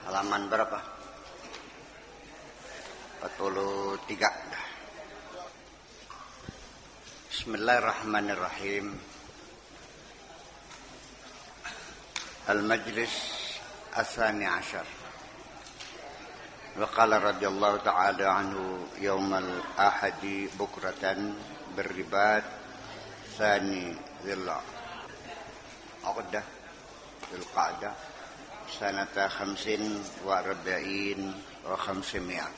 Halaman berapa? 43. Bismillahirrahmanirrahim. Al-Majlis Al-Thani Ashar. وقال رضي الله تعالى عنه يوم الأحد بكرة بالرباط ثاني ذي القعدة سنة 45 و500.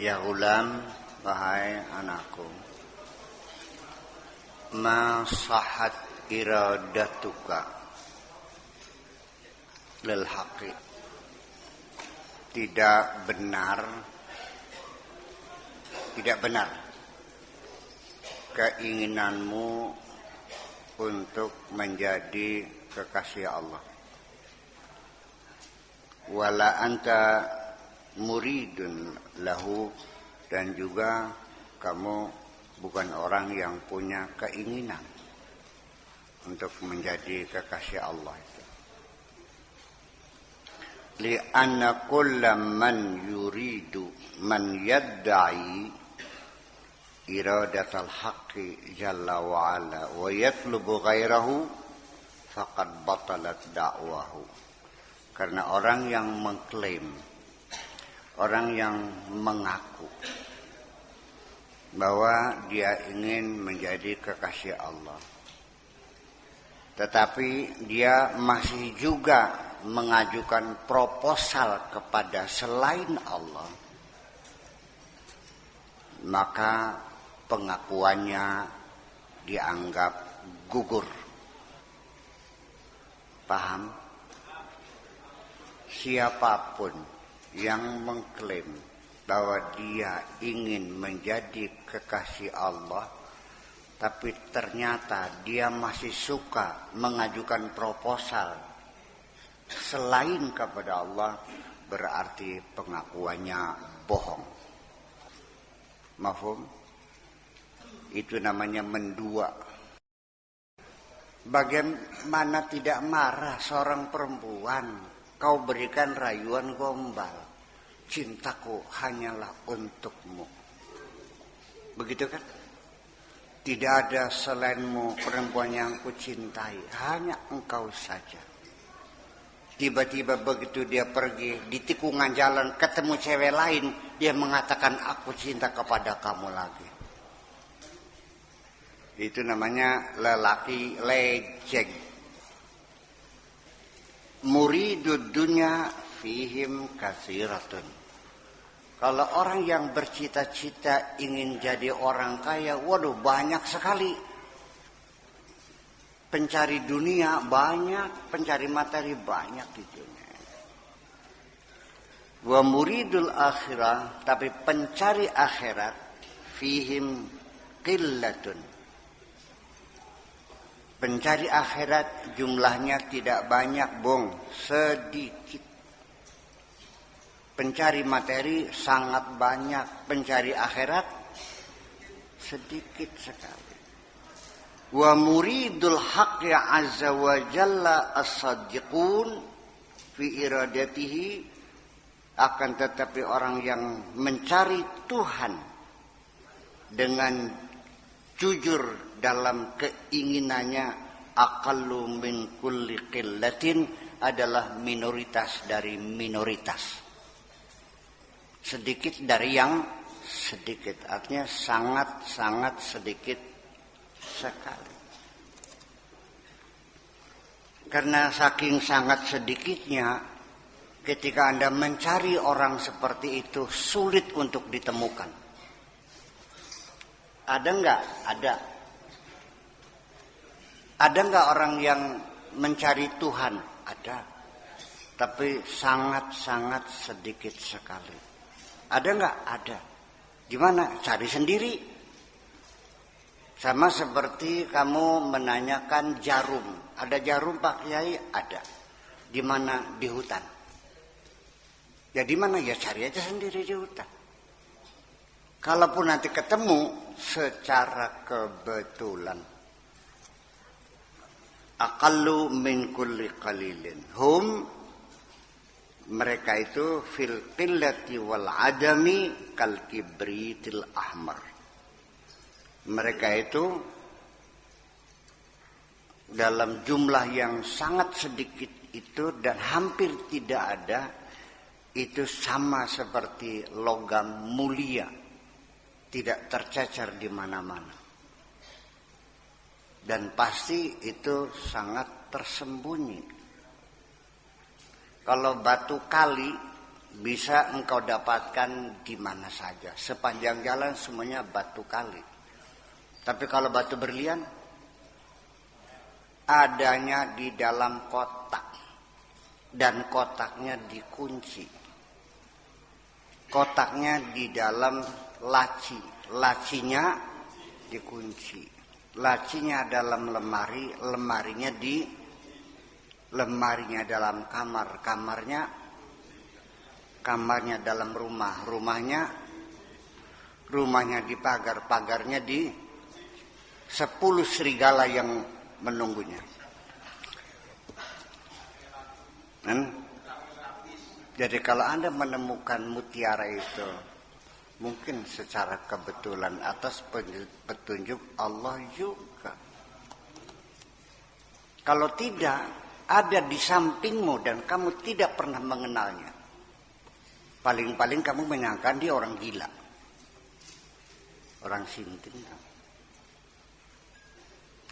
Ya gulam, wahai anakku, ma sahat iradatuka lil haqqi, tidak benar keinginanmu untuk menjadi kekasih Allah. Wala anta muridun lahu, dan juga kamu bukan orang yang punya keinginan untuk menjadi kekasih Allah itu. Li'anna kulla man yuridu man yadda'i iradatal haqqi jalla wa ala wa yatlubu ghairahu faqad batalat da'wahu. Karena orang yang mengklaim, orang yang mengaku bahwa dia ingin menjadi kekasih Allah, tetapi dia masih juga mengajukan proposal kepada selain Allah, maka pengakuannya dianggap gugur. Paham? Siapapun yang mengklaim bahwa dia ingin menjadi kekasih Allah, tapi ternyata dia masih suka mengajukan proposal selain kepada Allah, berarti pengakuannya bohong. Mafhum? Itu namanya mendua. Bagaimana tidak marah seorang perempuan kau berikan rayuan gombal, cintaku hanyalah untukmu. Begitu kan? Tidak ada selainmu perempuan yang kucintai, hanya engkau saja. Tiba-tiba begitu dia pergi di tikungan jalan ketemu cewek lain, dia mengatakan aku cinta kepada kamu lagi. Itu namanya lelaki leceng. Muridud dunya fihim katsiratun. Kalau orang yang bercita-cita ingin jadi orang kaya, waduh banyak sekali. Pencari dunia banyak, pencari materi banyak di dunia. Wa muridul akhirah, tapi pencari akhirat fihim qillatun. Pencari akhirat jumlahnya tidak banyak, bong, sedikit. Pencari materi sangat banyak, pencari akhirat sedikit sekali. Wa muridul haqqi azza wa jalla as-sadiqun fi iradatihi, akan tetapi orang yang mencari Tuhan dengan jujur dalam keinginannya, aqallu min kulli qillatin, adalah minoritas dari minoritas. Sedikit dari yang sedikit, artinya sangat-sangat sedikit sekali. Karena saking sangat sedikitnya, ketika Anda mencari orang seperti itu sulit untuk ditemukan. Ada enggak? Ada enggak orang yang mencari Tuhan? Ada. Tapi sangat-sangat sedikit sekali. Ada enggak? Ada. Gimana? Cari sendiri. Sama seperti kamu menanyakan jarum. Ada jarum Pak Kiai? Ada. Di mana? Di hutan. Ya di mana? Ya cari aja sendiri di hutan. Kalaupun nanti ketemu secara kebetulan. Aqallu min kulli qalilin hum mereka itu fil qillati wal adami kal kibritil ahmar. Mereka itu dalam jumlah yang sangat sedikit itu dan hampir tidak ada, itu sama seperti logam mulia, tidak tercecer di mana-mana. Dan pasti itu sangat tersembunyi. Kalau batu kali bisa engkau dapatkan di mana saja, sepanjang jalan semuanya batu kali. Tapi kalau batu berlian adanya di dalam kotak dan kotaknya dikunci. Kotaknya di dalam laci, lacinya dikunci. Lacinya dalam lemari, lemarinya dalam kamar, kamarnya dalam rumah, rumahnya di pagar, pagarnya di 10 serigala yang menunggunya. Jadi kalau Anda menemukan mutiara itu, mungkin secara kebetulan atas petunjuk Allah juga. Kalau tidak, ada di sampingmu dan kamu tidak pernah mengenalnya. Paling-paling kamu menyangka dia orang gila, orang sinting.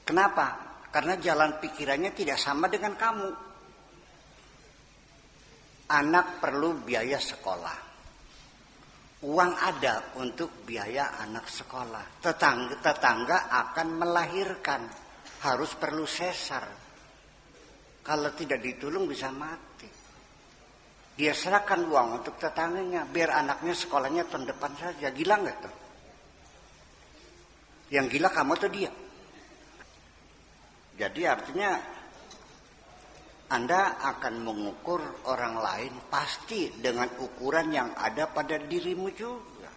Kenapa? Karena jalan pikirannya tidak sama dengan kamu. Anak perlu biaya sekolah. Uang ada untuk biaya anak sekolah. Tetangga akan melahirkan. Harus perlu sesar. Kalau tidak ditolong bisa mati. Dia serahkan uang untuk tetangganya. Biar anaknya sekolahnya tahun depan saja. Gila nggak tuh? Yang gila kamu atau dia? Jadi artinya Anda akan mengukur orang lain pasti dengan ukuran yang ada pada dirimu juga.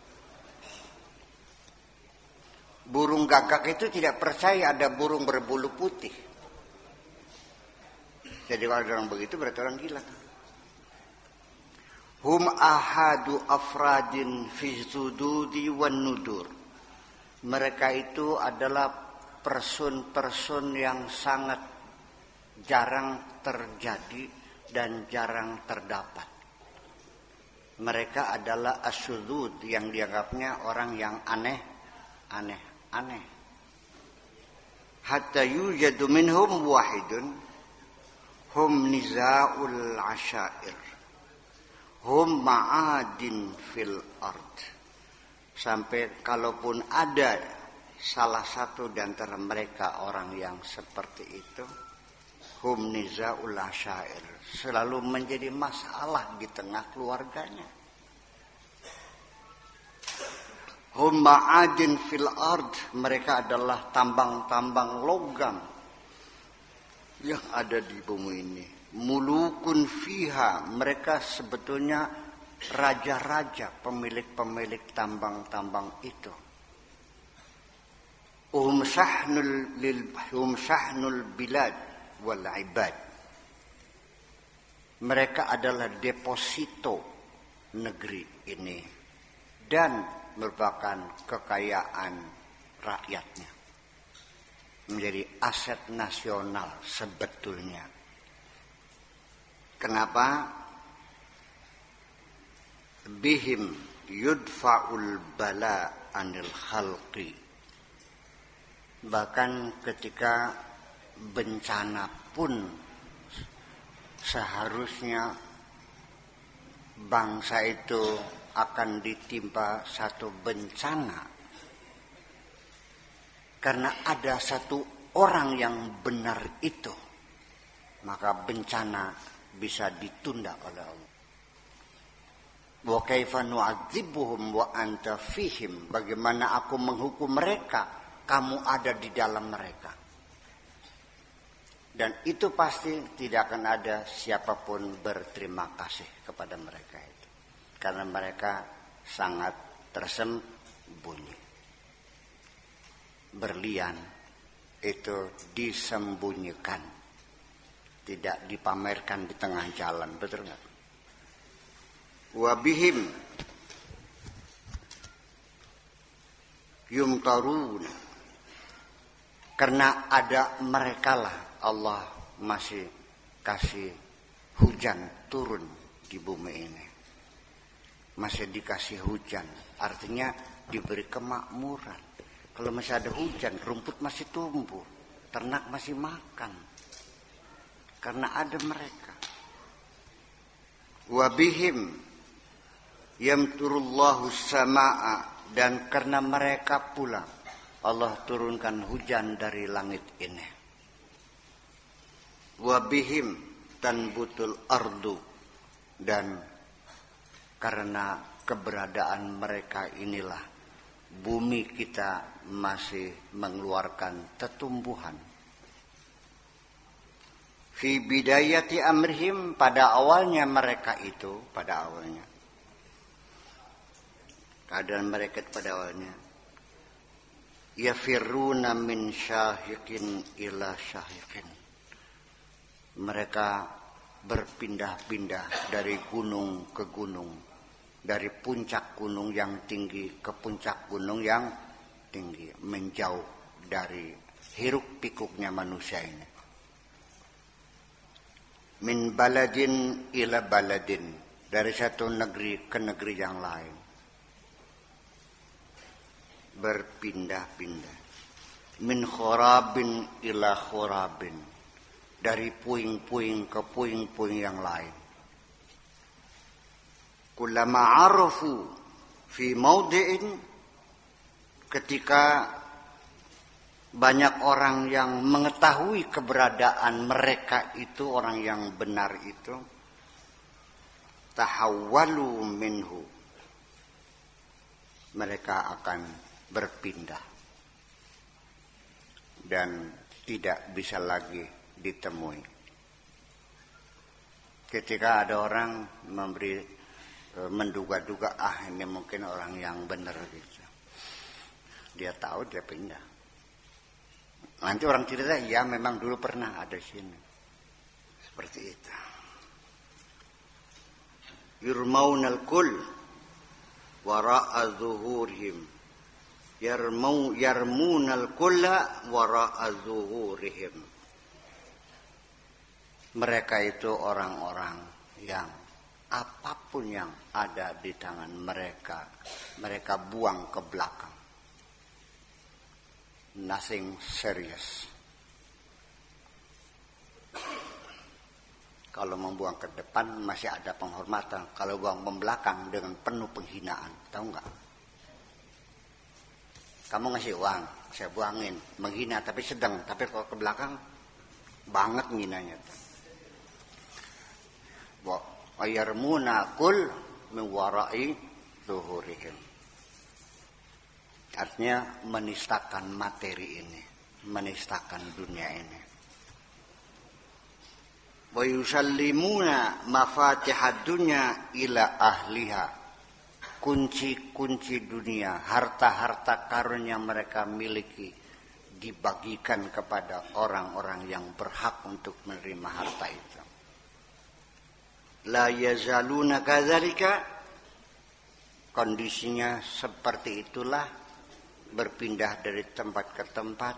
Burung gagak itu tidak percaya ada burung berbulu putih. Jadi kalau orang begitu berarti orang gila. Hum ahadu afradin fi sududi wan nudur. Mereka itu adalah person-person yang sangat jarang terjadi dan jarang terdapat. Mereka adalah asyudud yang dianggapnya orang yang aneh. Hatta yujadu minhum wahidun hum nizaul asyair hum ma'adin fil ard. Sampai kalaupun ada salah satu di antara mereka orang yang seperti itu, hum nizaul asyair, selalu menjadi masalah di tengah keluarganya. Hum ma'adin fil ard, mereka adalah tambang-tambang logam yang ada di bumi ini. Mulukun fiha, mereka sebetulnya raja-raja, pemilik-pemilik tambang-tambang itu. Hum syahnul bilad wal ibad. Mereka adalah deposito negeri ini dan merupakan kekayaan rakyatnya. Menjadi aset nasional sebetulnya. Kenapa? Bihim yudfa'ul bala anil khalqi. Bahkan ketika bencana pun seharusnya bangsa itu akan ditimpa satu bencana karena ada satu orang yang benar itu, maka bencana bisa ditunda oleh Allah. Wa kaifa nu'adzibuhum wa anta fihim, bagaimana aku menghukum mereka, kamu ada di dalam mereka. Dan itu pasti tidak akan ada siapapun berterima kasih kepada mereka itu. Karena mereka sangat tersembunyi. Berlian itu disembunyikan. Tidak dipamerkan di tengah jalan, betul nggak? wa bihim yumtarun, karena ada merekalah Allah masih kasih hujan turun di bumi ini, masih dikasih hujan, artinya diberi kemakmuran. Kalau masih ada hujan, rumput masih tumbuh, ternak masih makan, karena ada mereka. Wa bihim yamturullahu samaa, dan karena mereka pula Allah turunkan hujan dari langit ini. Wa bihim tanbutul ardu, dan karena keberadaan mereka inilah bumi kita masih mengeluarkan tetumbuhan. Fi bidayati amrihim, pada awalnya mereka itu, pada awalnya keadaan mereka pada awalnya, yafiruna min syahiqin ila syahiqin, mereka berpindah-pindah dari gunung ke gunung, dari puncak gunung yang tinggi ke puncak gunung yang tinggi, menjauh dari hiruk pikuknya manusia ini. Min baladin ila baladin, dari satu negeri ke negeri yang lain, berpindah-pindah. Min khurabin ila khurabin, dari puing-puing ke puing-puing yang lain. Kullama arafu fi maudi'in, ketika banyak orang yang mengetahui keberadaan mereka itu, orang yang benar itu, tahawwalu minhu, mereka akan berpindah dan tidak bisa lagi ditemui. Ketika ada orang menduga-duga, ini mungkin orang yang benar gitu, dia tahu, dia pindah. Nanti orang cerita, ya memang dulu pernah ada sini, seperti itu. Yurmaunal kul wara'a zuhurihim, yarmunal kulla wara'a zuhurihim. Mereka itu orang-orang yang apapun yang ada di tangan mereka, mereka buang ke belakang. Nothing serious. Kalau membuang ke depan masih ada penghormatan. Kalau buang ke belakang dengan penuh penghinaan. Tahu nggak? Kamu ngasih uang, saya buangin. Menghina tapi sedang. Tapi kalau ke belakang banget nginanya. Wa ayarmuna kul min wara'i zuhurihim. Artinya menistakan materi ini, menistakan dunia ini. Wa yusallimuna mafatihad dunya ila ahliha, kunci-kunci dunia, harta-harta karun yang mereka miliki dibagikan kepada orang-orang yang berhak untuk menerima harta itu. La yazaluna kadzalika, kondisinya seperti itulah, berpindah dari tempat ke tempat,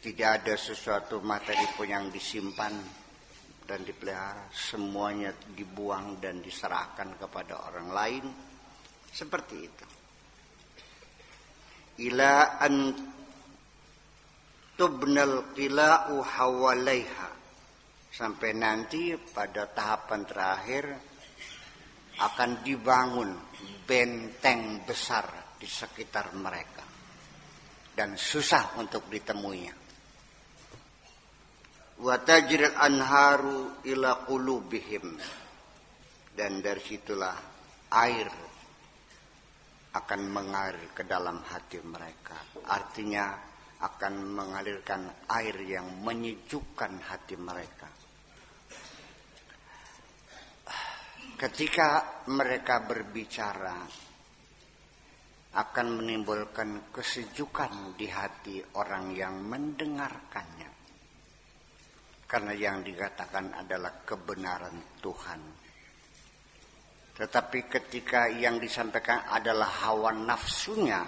tidak ada sesuatu materi pun yang disimpan dan dipelihara, semuanya dibuang dan diserahkan kepada orang lain, seperti itu. Ila an tubnal qila'u hawalaiha, sampai nanti pada tahapan terakhir akan dibangun benteng besar di sekitar mereka dan susah untuk ditemuinya. Wa tajril anharu ila qulubihim, dan dari situlah air akan mengalir ke dalam hati mereka. Artinya akan mengalirkan air yang menyejukkan hati mereka. Ketika mereka berbicara akan menimbulkan kesejukan di hati orang yang mendengarkannya. Karena yang dikatakan adalah kebenaran Tuhan. Tetapi ketika yang disampaikan adalah hawa nafsunya,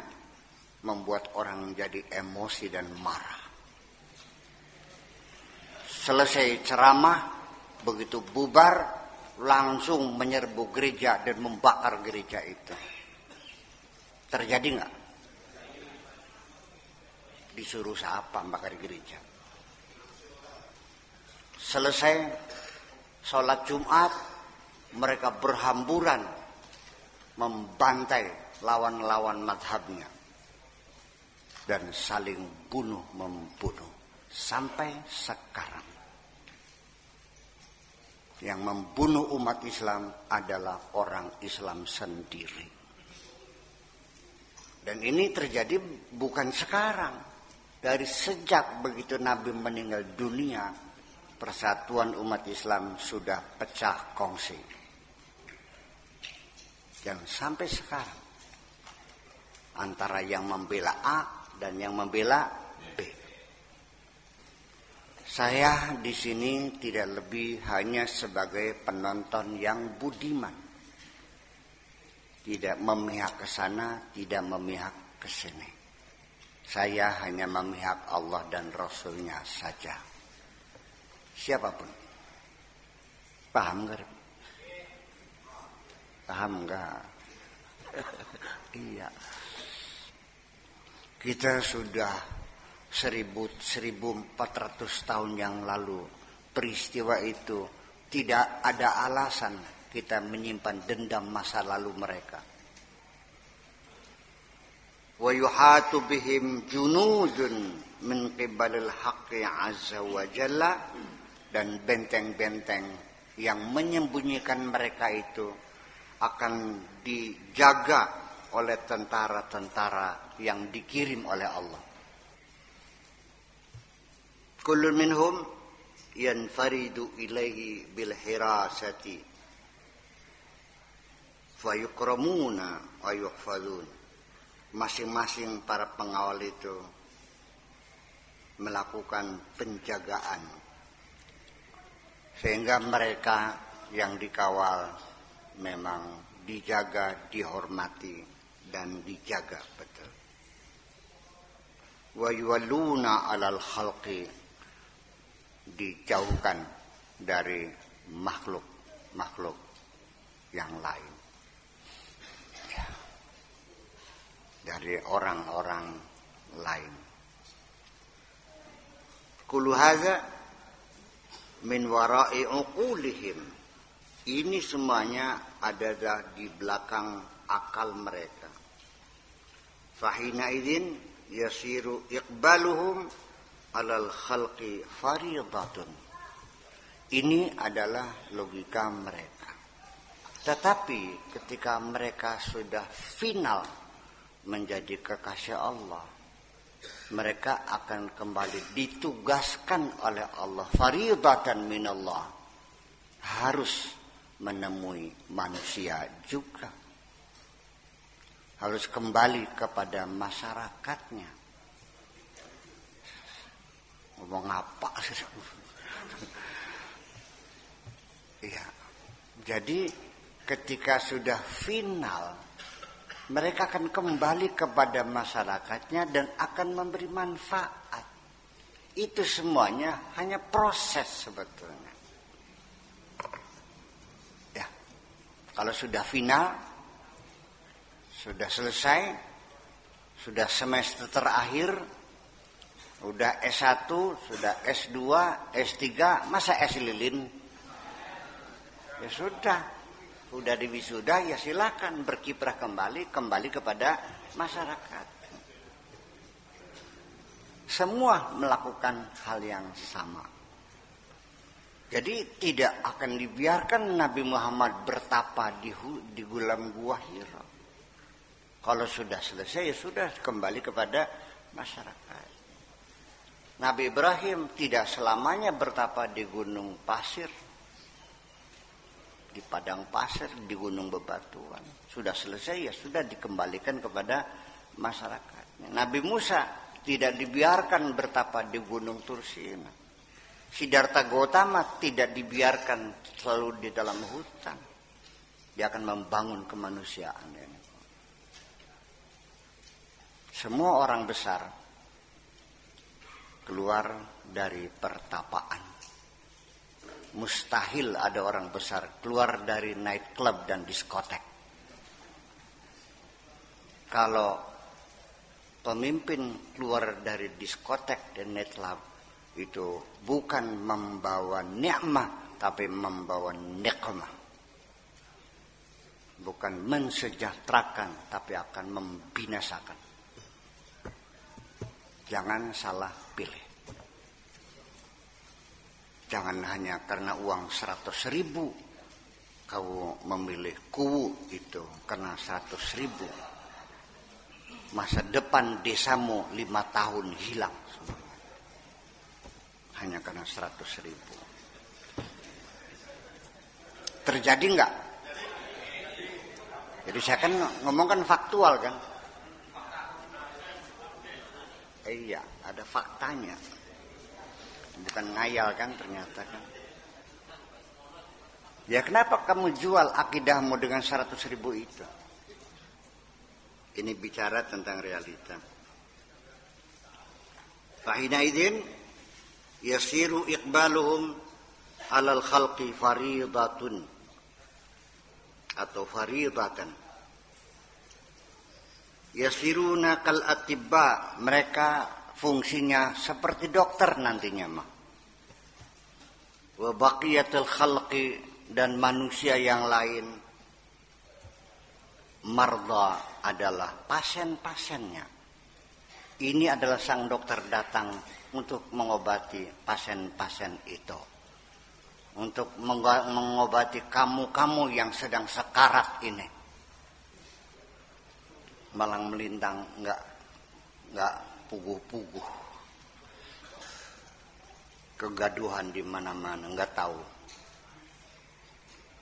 membuat orang menjadi emosi dan marah. Selesai ceramah, begitu bubar, langsung menyerbu gereja dan membakar gereja itu. Terjadi nggak? Disuruh siapa bakar gereja? Selesai sholat Jumat, mereka berhamburan membantai lawan-lawan madhabnya dan saling bunuh membunuh sampai sekarang. Yang membunuh umat Islam adalah orang Islam sendiri. Dan ini terjadi bukan sekarang. Dari sejak begitu Nabi meninggal dunia, persatuan umat Islam sudah pecah kongsi. Dan sampai sekarang antara yang membela A dan yang membela B. Saya di sini tidak lebih hanya sebagai penonton yang budiman. Tidak memihak ke sana, tidak memihak ke sini. Saya hanya memihak Allah dan Rasulnya saja. Siapapun. Paham nggak? Paham nggak? Iya. Kita sudah 1400 tahun yang lalu peristiwa itu, tidak ada alasan kita menyimpan dendam masa lalu mereka. Wa yuhatu bihim junudun min qibalil haqqi azza wa jalla, dan benteng-benteng yang menyembunyikan mereka itu akan dijaga oleh tentara-tentara yang dikirim oleh Allah. Kullun minhum yanfaridu ilaihi bil hirasati fayukramuna wa yuhfazun. Masing-masing para pengawal itu melakukan penjagaan sehingga mereka yang dikawal memang dijaga, dihormati dan dijaga betul. Wa yuwalluna 'alal khalqi, dijauhkan dari makhluk yang lain. Ya. Dari orang-orang lain. Kullu hadza min wara'i uqulihim. Ini semuanya ada di belakang akal mereka. Fahina idzin yasiru iqbaluhum alal khalqi faridatun. Ini adalah logika mereka. Tetapi ketika mereka sudah final menjadi kekasih Allah, mereka akan kembali ditugaskan oleh Allah, faridatan minallah, harus menemui manusia juga, harus kembali kepada masyarakatnya. Ngomong apa sih? Iya. Jadi ketika sudah final, mereka akan kembali kepada masyarakatnya dan akan memberi manfaat. Itu semuanya hanya proses sebetulnya. Ya. Kalau sudah final, sudah selesai, sudah semester terakhir, sudah S1, sudah S2, S3, masa S lilin? Ya sudah diwisuda, ya silakan berkiprah kembali kepada masyarakat. Semua melakukan hal yang sama. Jadi tidak akan dibiarkan Nabi Muhammad bertapa di dalam gua Hira. Kalau sudah selesai, ya sudah kembali kepada masyarakat. Nabi Ibrahim tidak selamanya bertapa di gunung pasir, di padang pasir, di gunung bebatuan. Sudah selesai, ya sudah dikembalikan kepada masyarakat. Nabi Musa tidak dibiarkan bertapa di gunung Tursina. Siddhartha Gautama tidak dibiarkan selalu di dalam hutan. Dia akan membangun kemanusiaan ini. Semua orang besar keluar dari pertapaan. Mustahil ada orang besar keluar dari night club dan diskotek. Kalau pemimpin keluar dari diskotek dan night club, itu bukan membawa nikmah, tapi membawa nikmah. Bukan mensejahterakan, tapi akan membinasakan. Jangan salah pilih. Jangan hanya karena uang 100.000 kau memilih kuwu itu karena 100.000. Masa depan desamu 5 tahun hilang semuanya. Hanya karena 100.000. Terjadi enggak? Jadi saya kan ngomong kan faktual kan. Iya, ada faktanya. Bukan ngayal kan ternyata kan. Ya kenapa kamu jual akidahmu dengan 100.000 itu? Ini bicara tentang realita. Fahina idin yasiru iqbaluhum alal khalqi faridatun atau faridatan. Yasiruna kal atibba, mereka fungsinya seperti dokter nantinya mah. Wa baqiyatul khalqi, dan manusia yang lain marda adalah pasien-pasiennya. Ini adalah sang dokter datang untuk mengobati pasien-pasien itu. Untuk mengobati kamu-kamu yang sedang sekarat ini. Malang melintang enggak puguh-puguh. Kegaduhan di mana-mana, enggak tahu.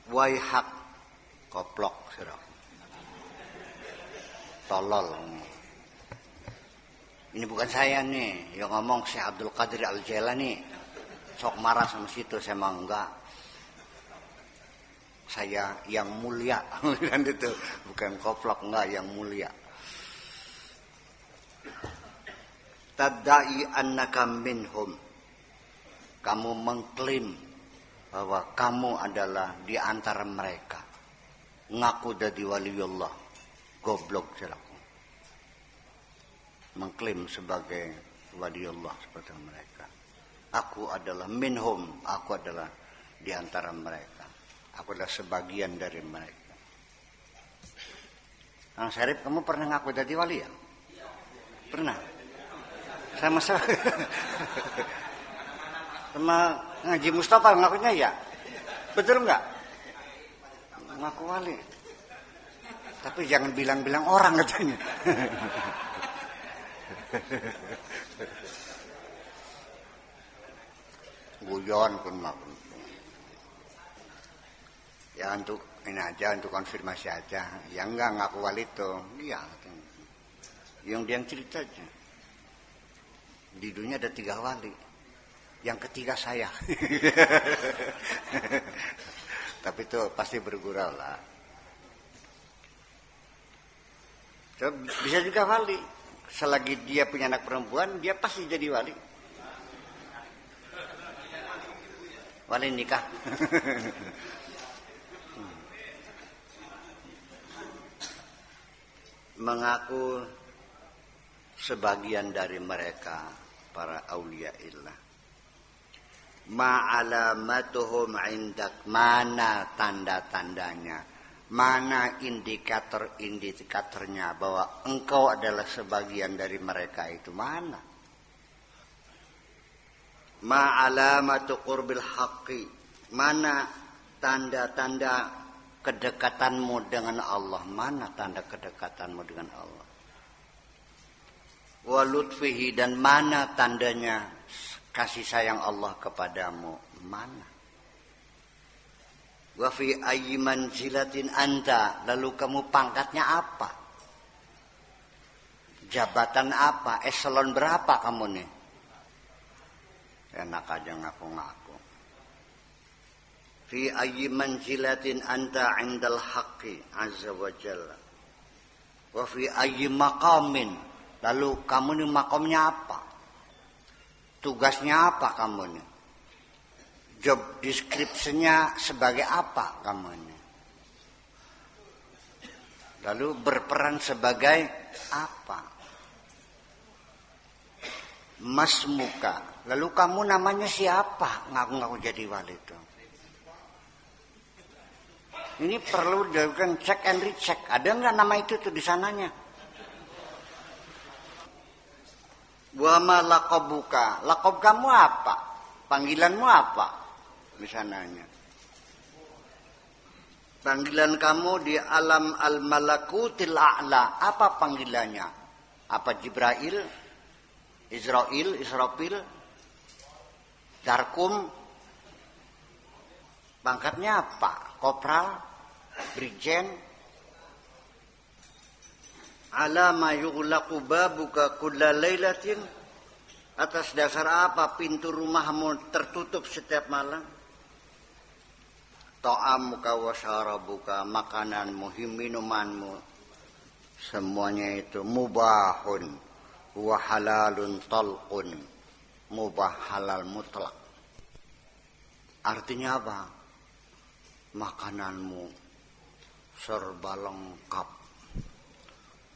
Waihak, koplok sirah. Tolol. Ini bukan saya nih yang ngomong, Syekh Abdul Qadir Al-Jailani. Sok marah sama situ, saya mah enggak. Saya yang mulia. Kan itu bukan koplok, enggak, yang mulia. Tadda'i annaka minhum. Kamu mengklaim bahwa kamu adalah di antara mereka. Ngaku jadi waliullah. Goblok siraku. Mengklaim sebagai waliullah seperti mereka. Aku adalah minhum, aku adalah di antara mereka. Aku adalah sebagian dari mereka. Kang Syarif, kamu pernah ngaku jadi wali ya? Pernah? Sama ngaji Mustafa ngakunya ya? Betul enggak? Ngaku wali. Tapi jangan bilang-bilang orang katanya. Guyon pun maupun. Ya untuk ini aja, untuk konfirmasi aja. Ya enggak ngaku wali itu. Iya. Yang dia cerita aja. Di dunia ada 3 wali. Yang ketiga saya. Tapi itu pasti bergurau lah. So, bisa juga wali. Selagi dia punya anak perempuan, dia pasti jadi wali. Wali nikah. Mengaku sebagian dari mereka para aulia illah. Ma'alamatuhum indak, mana tanda-tandanya, mana indikator-indikatornya bahwa engkau adalah sebagian dari mereka itu, mana? Ma'alamatu qurbil haqqi, mana tanda-tanda kedekatanmu dengan Allah, mana tanda kedekatanmu dengan Allah? Wa lutfihi, dan mana tandanya kasih sayang Allah kepadamu, mana? Wa fi ayyi manzilatin anta, lalu kamu pangkatnya apa? Jabatan apa? Eselon berapa kamu nih? Enak aja ngaku-ngaku. fi ayyi manzilatin anta 'indal haqqi azza wa jalla. Wa fi ayyi maqamin, lalu kamu ini makamnya apa? Tugasnya apa kamu ini? Job description-nya sebagai apa kamu ini? Lalu berperan sebagai apa? Mas muka. Lalu kamu namanya siapa? Ngaku-ngaku jadi wali itu. Ini perlu dilakukan check and recheck. Ada nggak nama itu tuh di sananya? Wa ma laqabuka. Laqab kamu apa? Panggilanmu apa? Di sananya. Panggilan kamu di alam al-malakutil a'la. Apa panggilannya? Apa Jibril? Israfil? Darkum? Pangkatnya apa? Kopral? Brigjen? Ala ma yughlaqu babuka kulla lailatin, atas dasar apa pintu rumahmu tertutup setiap malam? Ta'amuka wa syarabuka, makananmu, minumanmu, semuanya itu mubahun wa halalun talqun, mubah halal mutlak. Artinya apa? Makananmu serba lengkap.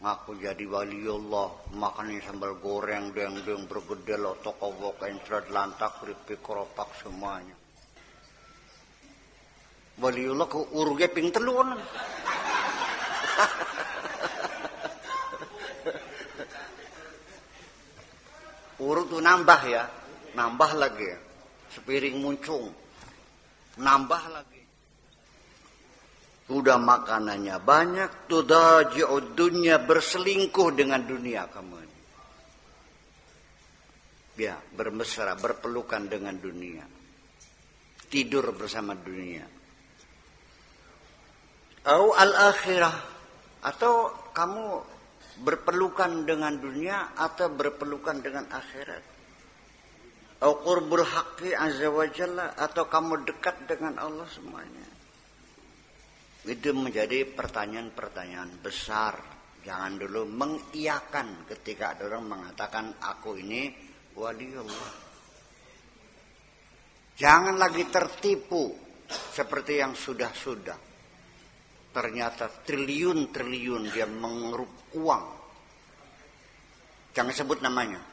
Ngaku jadi waliullah, makannya sambal goreng, dendeng, bergedel, toko encrot, lantak, keripik, keropak, semuanya. Waliullah ke urge ping telun. Urut tuh nambah ya, nambah lagi. Sepiring muncung, nambah lagi. Sudah makanannya banyak, tudaji'ud dunya, berselingkuh dengan dunia kamu. Ya, bermesra, berpelukan dengan dunia. Tidur bersama dunia. Au al-akhirah, atau kamu berpelukan dengan dunia atau berpelukan dengan akhirat. Au qurbul haqqi azza wa jalla, atau kamu dekat dengan Allah semuanya. Itu menjadi pertanyaan-pertanyaan besar. Jangan dulu mengiyakan ketika ada orang mengatakan aku ini waliullah. Jangan lagi tertipu seperti yang sudah-sudah. Ternyata triliun-triliun dia mengeruk uang. Jangan sebut namanya.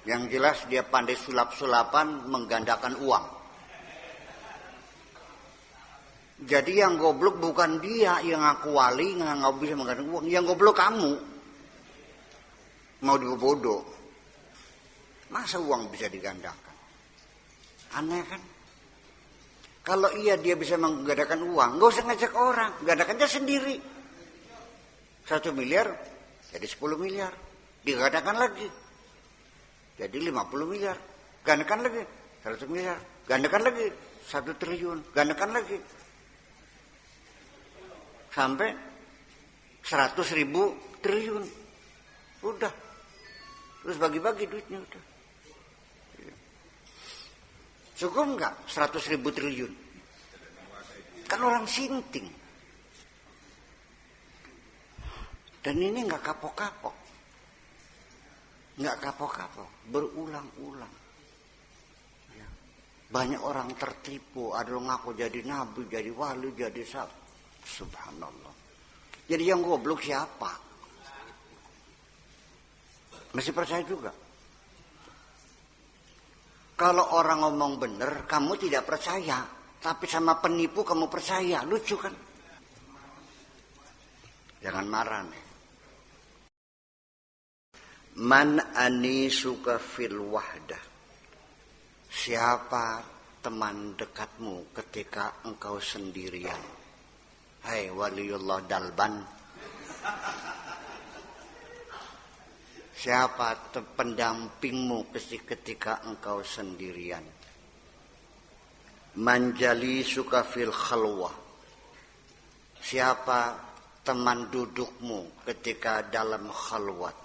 Yang jelas dia pandai sulap-sulapan menggandakan uang. Jadi yang goblok bukan dia yang ngaku wali, nggak bisa menggandakan uang. Yang goblok kamu. Mau dibodoh. Masa uang bisa digandakan? Aneh kan? Kalau iya dia bisa menggandakan uang, nggak usah ngajak orang, gandakannya sendiri. 1 miliar jadi 10 miliar, digandakan lagi. Jadi 50 miliar, gandakan lagi 100 miliar, gandakan lagi 1 triliun, gandakan lagi. Sampai 100.000 triliun. Udah. Terus bagi-bagi duitnya udah. Cukup enggak 100.000 triliun? Kan orang sinting. Dan ini enggak kapok-kapok. Enggak kapok-kapok. Berulang-ulang. Ya. Banyak orang tertipu. Ada yang ngaku jadi nabi, jadi wali, jadi sahabat. Subhanallah. Jadi yang goblok siapa? Masih percaya juga? Kalau orang ngomong benar, kamu tidak percaya. Tapi sama penipu kamu percaya. Lucu kan? Jangan marah nih. Man anisuka fil wahdah. Siapa teman dekatmu ketika engkau sendirian? Hai waliullah dalban. Siapa pendampingmu ketika engkau sendirian? Manjali suka fil khalwah. Siapa teman dudukmu ketika dalam khalwat?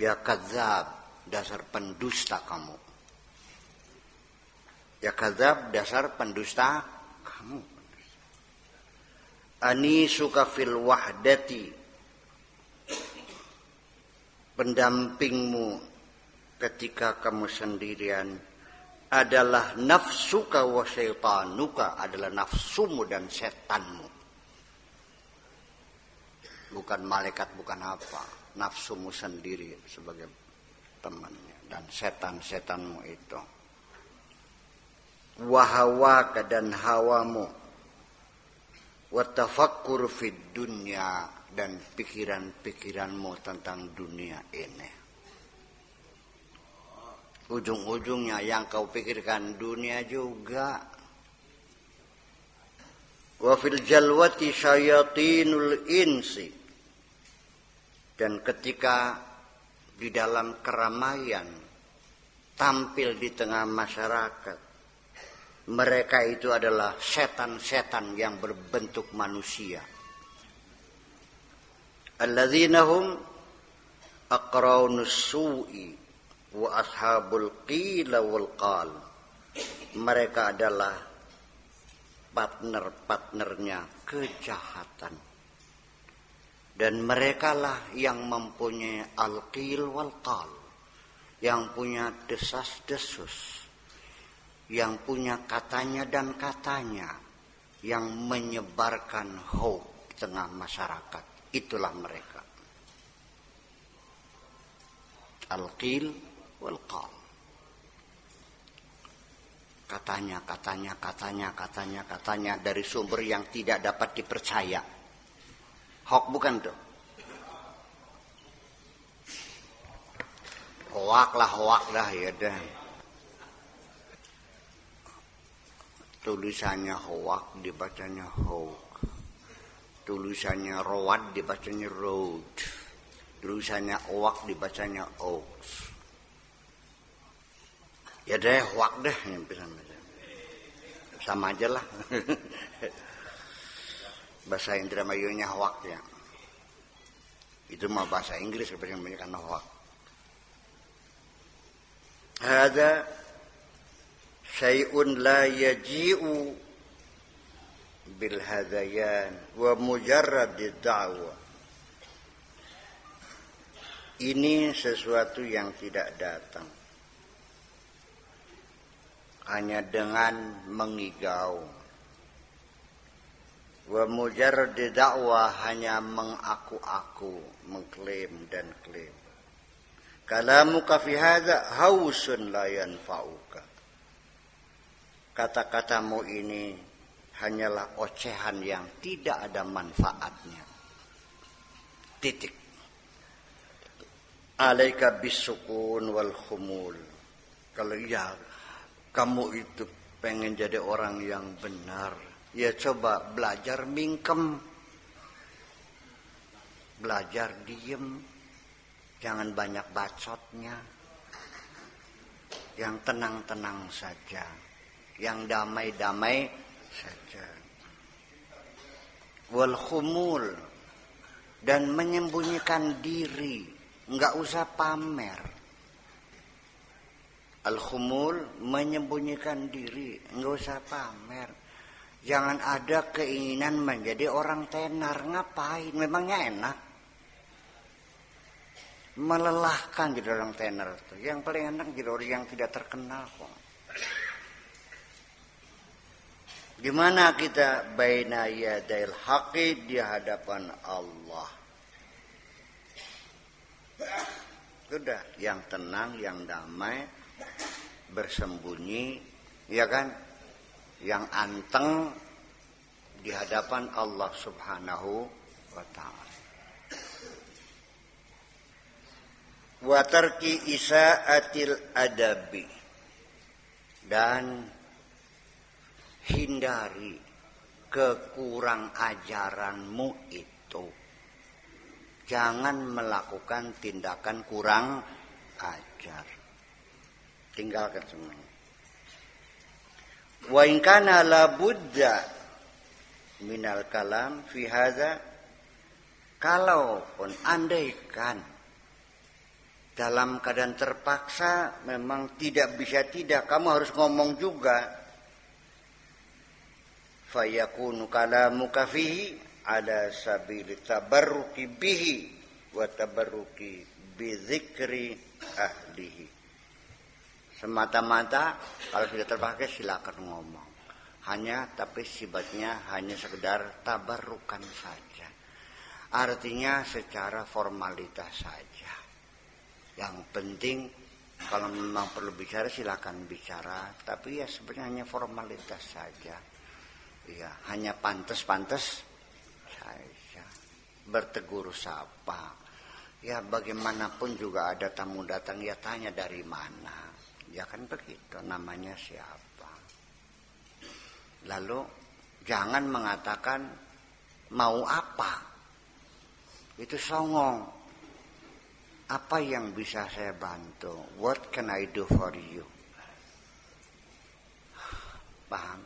Ya kadzab, dasar pendusta kamu. Ya kadzab, dasar pendusta kamu. Anisuka fil wahdati, pendampingmu ketika kamu sendirian adalah nafsuka wa syaitanuka, adalah nafsumu dan setanmu. Bukan malaikat, bukan apa, nafsumu sendiri sebagai temannya dan setan-setanmu itu. Wahawaka, dan hawamu, watafakkur fid dunya, dan pikiran-pikiranmu tentang dunia ini. Ujung-ujungnya yang kau pikirkan dunia juga. Wa fil jalwati syayatinul insi, dan ketika di dalam keramaian tampil di tengah masyarakat, mereka itu adalah setan-setan yang berbentuk manusia. Alladzina hum aqraunus su'i wa ashabul qila wal qal. Mereka adalah partner-partnernya kejahatan. Dan merekalah yang mempunyai al-qil wal qal, yang punya desas-desus, yang punya katanya dan katanya, yang menyebarkan hoax di tengah masyarakat. Itulah mereka. Al-qil wal qal. Katanya dari sumber yang tidak dapat dipercaya. Hoax bukan tuh. Hoax lah ya dah. Tulisannya hoax dibacanya hoax. Tulisannya rawat dibacanya road. Tulisannya hoax dibacanya oaks. Ya deh hoax deh yang sama aja lah. Bahasa Indramayunya hoax ya. Itu mah bahasa Inggris kebanyakan hoax. Hada syai'un la yaji'u bil hadayan wa mujarrad da'wa. Ini sesuatu yang tidak datang hanya dengan mengigau. Wa mujarrad da'wa, hanya mengaku-aku, mengklaim dan klaim. Kalamuka fi hadza hausun la yanfa'uka. Kata-katamu ini hanyalah ocehan yang tidak ada manfaatnya. Titik. Alaika bisukun wal khumul. Kalau ya kamu itu pengen jadi orang yang benar, ya coba belajar mingkem. Belajar diem. Jangan banyak bacotnya. Yang tenang-tenang saja. Yang damai-damai saja. Wal khumul, dan menyembunyikan diri, enggak usah pamer. Al khumul, menyembunyikan diri, enggak usah pamer. Jangan ada keinginan menjadi orang tenar. Ngapain? Memangnya enak? Melelahkan jadi orang tenar itu. Yang paling enak jadi orang yang tidak terkenal kok. Di mana kita baina yadail haqi, di hadapan Allah. Sudah, yang tenang, yang damai, bersembunyi, ya kan? Yang anteng di hadapan Allah Subhanahu wa ta'ala. Wa tarki isa'atil adabi, dan hindari kekurang ajaranmu itu. Jangan melakukan tindakan kurang ajar. Tinggalkan semuanya. Wa in kana la budda minal kalam fi hadza, kalaupun andaikan dalam keadaan terpaksa memang tidak bisa tidak, kamu harus ngomong juga. Fayakunu kalamuka fihi ala sabili tabarruki bihi wa tabarruki bidzikri ahlihi. Semata-mata kalau sudah terpakai silakan ngomong. Tapi sifatnya hanya sekedar tabarrukan saja. Artinya secara formalitas saja. Yang penting kalau memang perlu bicara silakan bicara, tapi ya sebenarnya hanya formalitas saja. Ya, hanya pantas-pantas saja. Bertegur sapa. Ya bagaimanapun juga ada tamu datang ya tanya dari mana. Ya kan begitu, namanya siapa. Lalu jangan mengatakan mau apa. Itu songong. Apa yang bisa saya bantu? What can I do for you? Paham?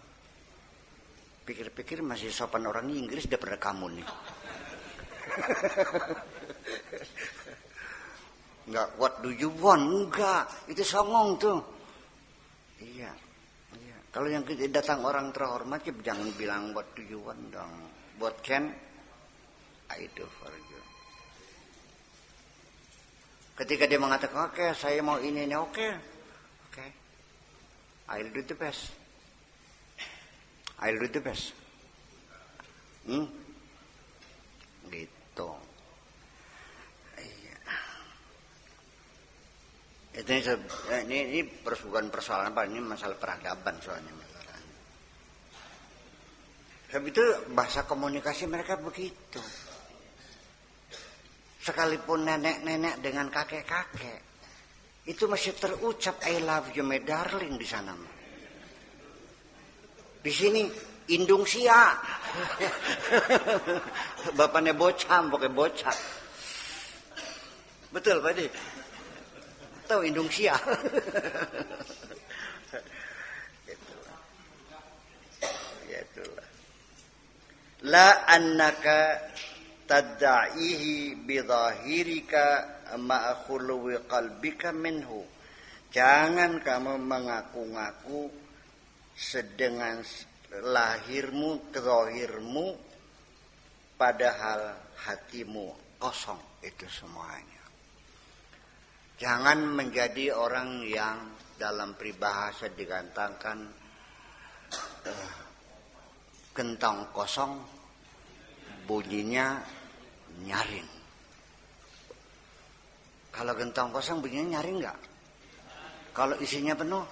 Pikir-pikir masih sopan orang Inggris daripada kamu nih. Enggak, what do you want? Enggak, itu songong tuh. Iya. Kalau yang datang orang terhormat, jangan bilang what do you want dong. What can I do for you? Ketika dia mengatakan, oke, saya mau ini, oke. I'll do the best. Gitu. Iya. Ini bukan persoalan apa, ini masalah peradaban soalnya. Sebab itu bahasa komunikasi mereka begitu. Sekalipun nenek-nenek dengan kakek-kakek, itu masih terucap I love you my darling di sana. Di sini indung sia. Bapaknya bocah, pokoknya bocah. Betul Pak Di? Tahu indung sia. Itulah. La annaka tadda'ihi bidhahirika ma'khulwi qalbika minhu. Jangan kamu mengaku-ngaku sedengan lahirmu, zahirmu, padahal hatimu kosong itu semuanya. Jangan menjadi orang yang dalam peribahasa dikatakan gentong kosong bunyinya nyaring. Kalau gentong kosong bunyinya nyaring enggak? Kalau isinya penuh.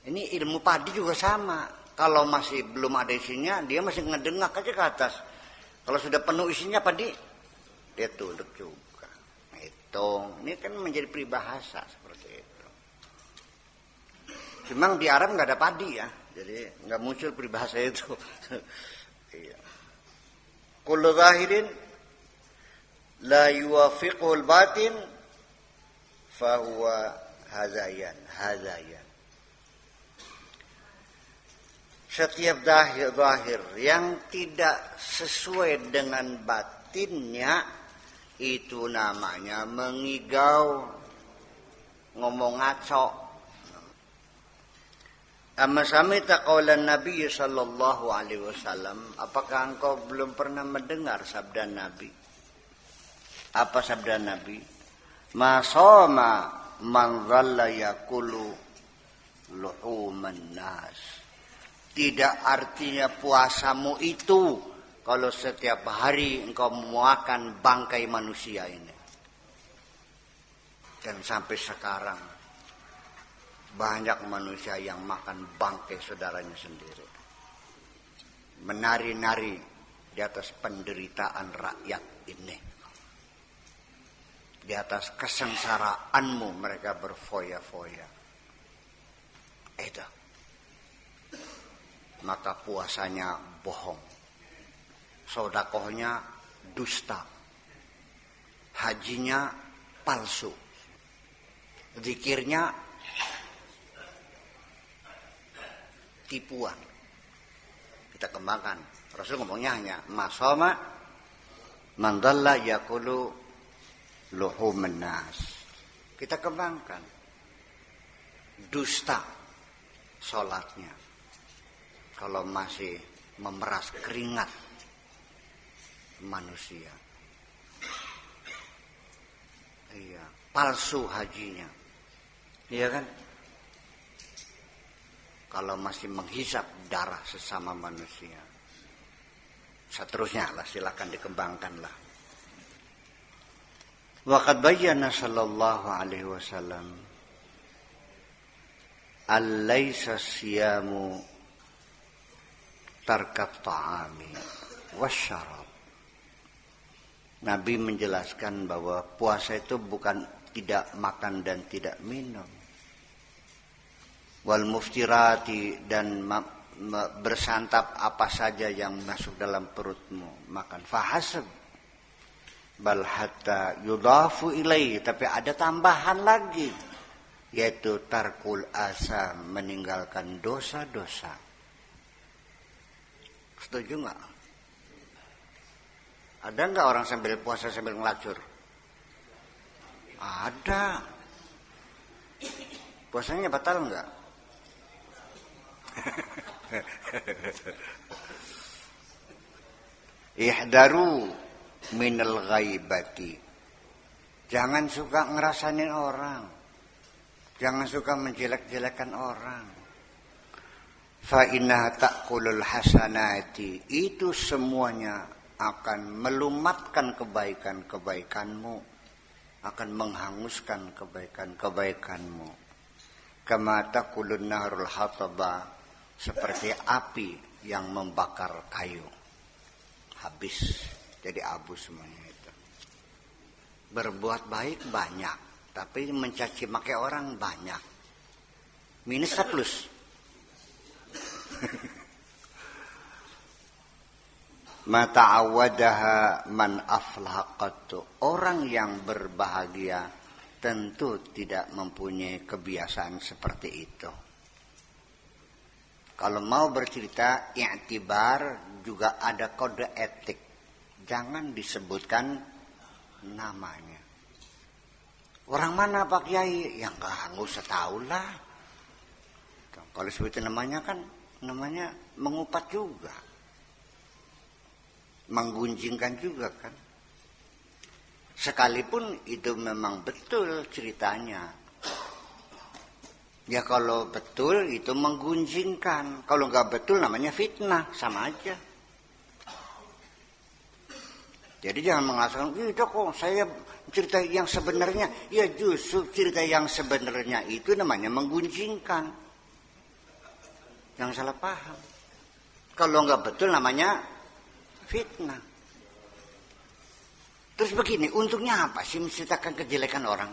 Ini ilmu padi juga sama. Kalau masih belum ada isinya, dia masih ngedengak aja ke atas. Kalau sudah penuh isinya padi, dia tunduk juga. Ini kan menjadi peribahasa seperti itu. Cuma di Arab nggak ada padi ya. Jadi nggak muncul peribahasa itu. Iya. Kullu zahirin la yuwafiqul batin fahuwa hazayan. Setiap zahir yang tidak sesuai dengan batinnya itu namanya mengigau, ngomong ngaco. Amma samita qaulan Nabi sallallahu alaihi wasallam, apakah engkau belum pernah mendengar sabda Nabi? Apa sabda Nabi? Ma shoma man dhalla yakulu luhuman nas. Tidak artinya puasamu itu kalau setiap hari engkau memakan bangkai manusia ini. Dan sampai sekarang banyak manusia yang makan bangkai saudaranya sendiri. Menari-nari di atas penderitaan rakyat ini. Di atas kesengsaraanmu mereka berfoya-foya. Itu. Maka puasanya bohong. Sodakohnya dusta. Hajinya palsu. Zikirnya tipuan. Kita kembangkan. Rasul ngomongnya hanya masoma mandalla yakulu luhumun nas. Kita kembangkan. Dusta sholatnya. Kalau masih memeras keringat manusia. Iya, palsu hajinya. Iya kan? Kalau masih menghisap darah sesama manusia. Seterusnya lah, silakan dikembangkan lah. Wa qad bayyana sallallahu alaihi wasallam alaysa siyamu tarkat ta'ami wasyarab. Nabi menjelaskan bahwa puasa itu bukan tidak makan dan tidak minum. Wal muftirati, dan bersantap apa saja yang masuk dalam perutmu, makan. Fahasab bal hatta yudafu ilaihi, tapi ada tambahan lagi, yaitu tarkul asam, meninggalkan dosa-dosa. Setuju nggak? Ada nggak orang sambil puasa sambil ngelacur? Ada. Puasanya batal nggak? Ihdaru minal ghaibati. Jangan suka ngerasain orang. Jangan suka menjelek-jelekan orang. Fa inna ta'kulul hasanati. Itu semuanya akan melumatkan kebaikan-kebaikanmu. Akan menghanguskan kebaikan-kebaikanmu. Kama ta'kulun nahrul hataba. Seperti api yang membakar kayu. Habis. Jadi abu semuanya itu. Berbuat baik banyak. Tapi mencaci maki orang banyak. Minus atau plus? Mata awadaha man aflaqatu. Orang yang berbahagia tentu tidak mempunyai kebiasaan seperti itu. Kalau mau bercerita i'tibar, juga ada kode etik. Jangan disebutkan namanya. Orang mana Pak Kiai? Ya nggak usah tahu lah. Kalau sebutin namanya kan, namanya mengupat juga. Menggunjingkan juga kan. Sekalipun itu memang betul ceritanya. Ya kalau betul itu menggunjingkan. Kalau nggak betul namanya fitnah, sama aja. Jadi jangan mengatakan, itu kok saya cerita yang sebenarnya. Ya justru cerita yang sebenarnya itu namanya menggunjingkan. Jangan salah paham. Kalau nggak betul namanya fitnah. Terus begini, untungnya apa sih menceritakan kejelekan orang?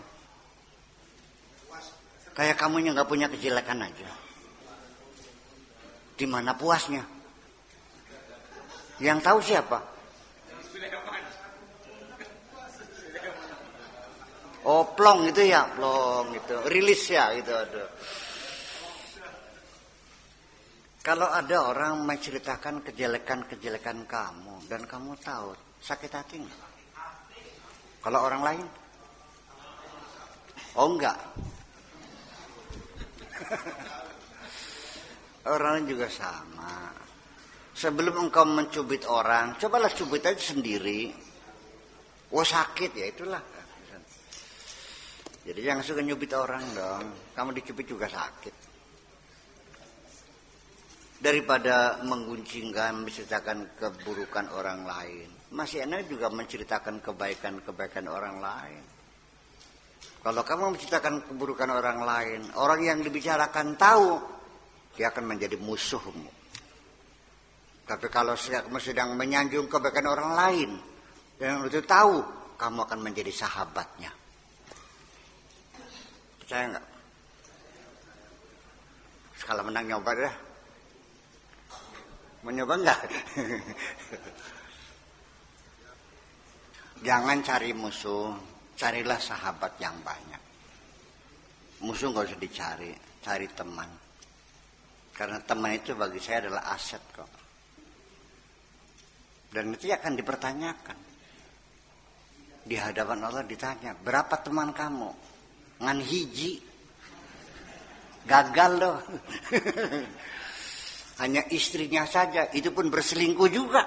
Kayak kamunya nggak punya kejelekan aja. Di mana puasnya? Yang tahu siapa? Oh, plong itu ya, plong itu, rilis ya gitu. Aduh. Kalau ada orang menceritakan kejelekan-kejelekan kamu dan kamu tahu, sakit hati nggak? Kalau orang lain? Oh enggak. Orang juga sama. Sebelum engkau mencubit orang, cobalah cubit aja sendiri. Oh sakit ya itulah. Jadi jangan suka nyubit orang dong. Kamu dicubit juga sakit. Daripada menggunjingkan, menceritakan keburukan orang lain, masih enak juga menceritakan kebaikan-kebaikan orang lain. Kalau kamu menceritakan keburukan orang lain, orang yang dibicarakan tahu, dia akan menjadi musuhmu. Tapi kalau kamu sedang menyanjung kebaikan orang lain, dan itu tahu, kamu akan menjadi sahabatnya. Percaya nggak? Sekali menang nyoba dah. Mau nyoba nggak? Jangan cari musuh, carilah sahabat yang banyak. Musuh nggak usah dicari, cari teman. Karena teman itu bagi saya adalah aset kok. Dan itu akan dipertanyakan. Di hadapan Allah ditanya, berapa teman kamu? Ngan hiji. Gagal loh. Hanya istrinya saja, itu pun berselingkuh juga.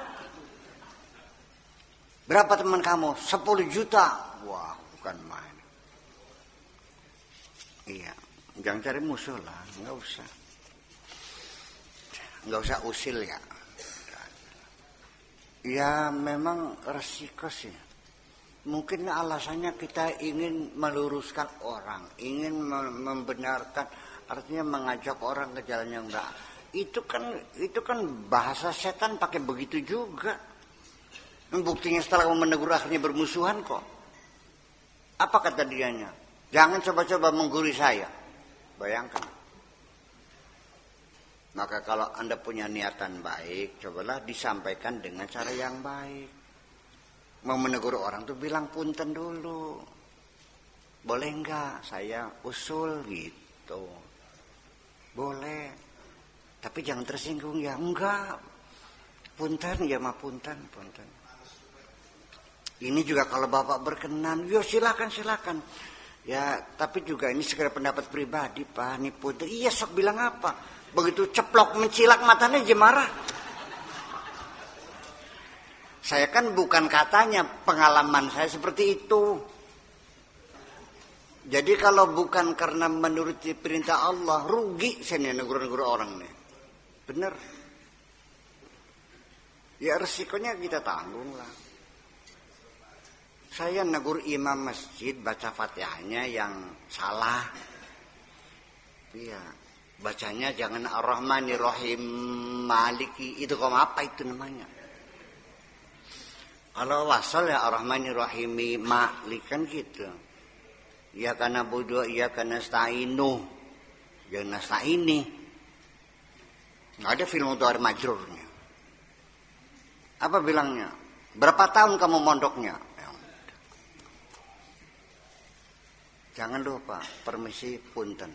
Berapa teman kamu? 10 juta. Wah, bukan main. Iya, jangan cari musuh lah, nggak usah usil ya. Ya memang resiko sih. Mungkin alasannya kita ingin meluruskan orang, ingin membenarkan, artinya mengajak orang ke jalan yang benar. Itu kan bahasa setan pakai begitu juga. Buktinya setelah menegur akhirnya bermusuhan kok. Apa kata dianya? Jangan coba-coba menggurui saya. Bayangkan. Maka kalau Anda punya niatan baik, cobalah disampaikan dengan cara yang baik. Mau menegur orang tuh bilang punten dulu. Boleh enggak saya usul gitu. Boleh. Tapi jangan tersinggung ya. Enggak. Punten ya mah punten. Ini juga kalau Bapak berkenan, yo silakan. Ya, tapi juga ini sekedar pendapat pribadi, Pak. Ini punten. Iya, sok bilang apa? Begitu ceplok mencilak matanya aja marah. Saya kan bukan katanya, pengalaman saya seperti itu. Jadi kalau bukan karena menuruti perintah Allah, rugi saya nih negur-negur orang nih. Bener. Ya resikonya kita tanggung lah. Saya negur imam masjid baca Fatihahnya yang salah. Iya, bacanya jangan Ar-Rahmanir-Rahim Maliki. Itu kok apa itu namanya? Kalau wasal ya Ar-Rahmanir-Rahim Malik kan gitu. Ya karena bodoh, ya karena nasta'inu. Ya nasta'ini. Nggak ada film Mudhari majrurnya. Apa bilangnya? Berapa tahun kamu mondoknya? Jangan lupa, permisi punten.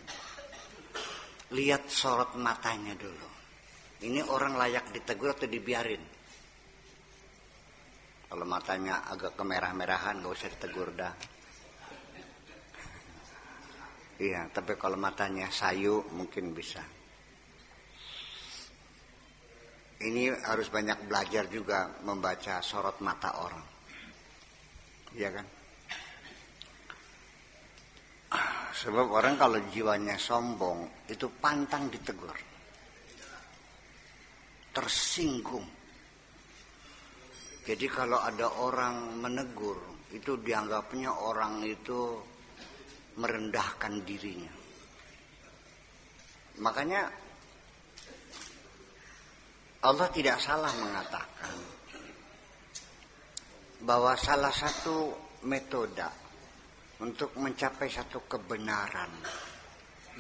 Lihat sorot matanya dulu. Ini orang layak ditegur atau dibiarin? Kalau matanya agak kemerah-merahan, gak usah ditegur dah. Iya, tapi kalau matanya sayu mungkin bisa. Ini harus banyak belajar juga membaca sorot mata orang. Iya kan? Sebab orang kalau jiwanya sombong itu pantang ditegur, tersinggung. Jadi kalau ada orang menegur itu dianggapnya orang itu merendahkan dirinya. Makanya Allah tidak salah mengatakan bahwa salah satu metode untuk mencapai satu kebenaran,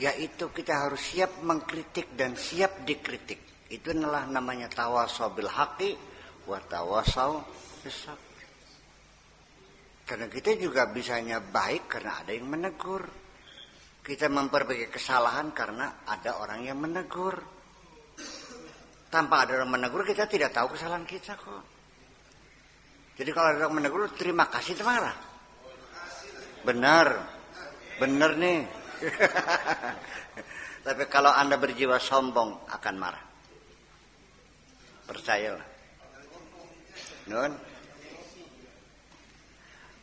yaitu kita harus siap mengkritik dan siap dikritik. Itu adalah namanya tawasau bil haqqi wa tawasau bis sabr. Karena kita juga bisanya baik karena ada yang menegur. Kita memperbaiki kesalahan karena ada orang yang menegur. Tanpa ada orang menegur kita tidak tahu kesalahan kita kok. Jadi kalau ada orang menegur terima kasih, marah. Benar nih. Tapi kalau Anda berjiwa sombong akan marah. Percayalah. Nun.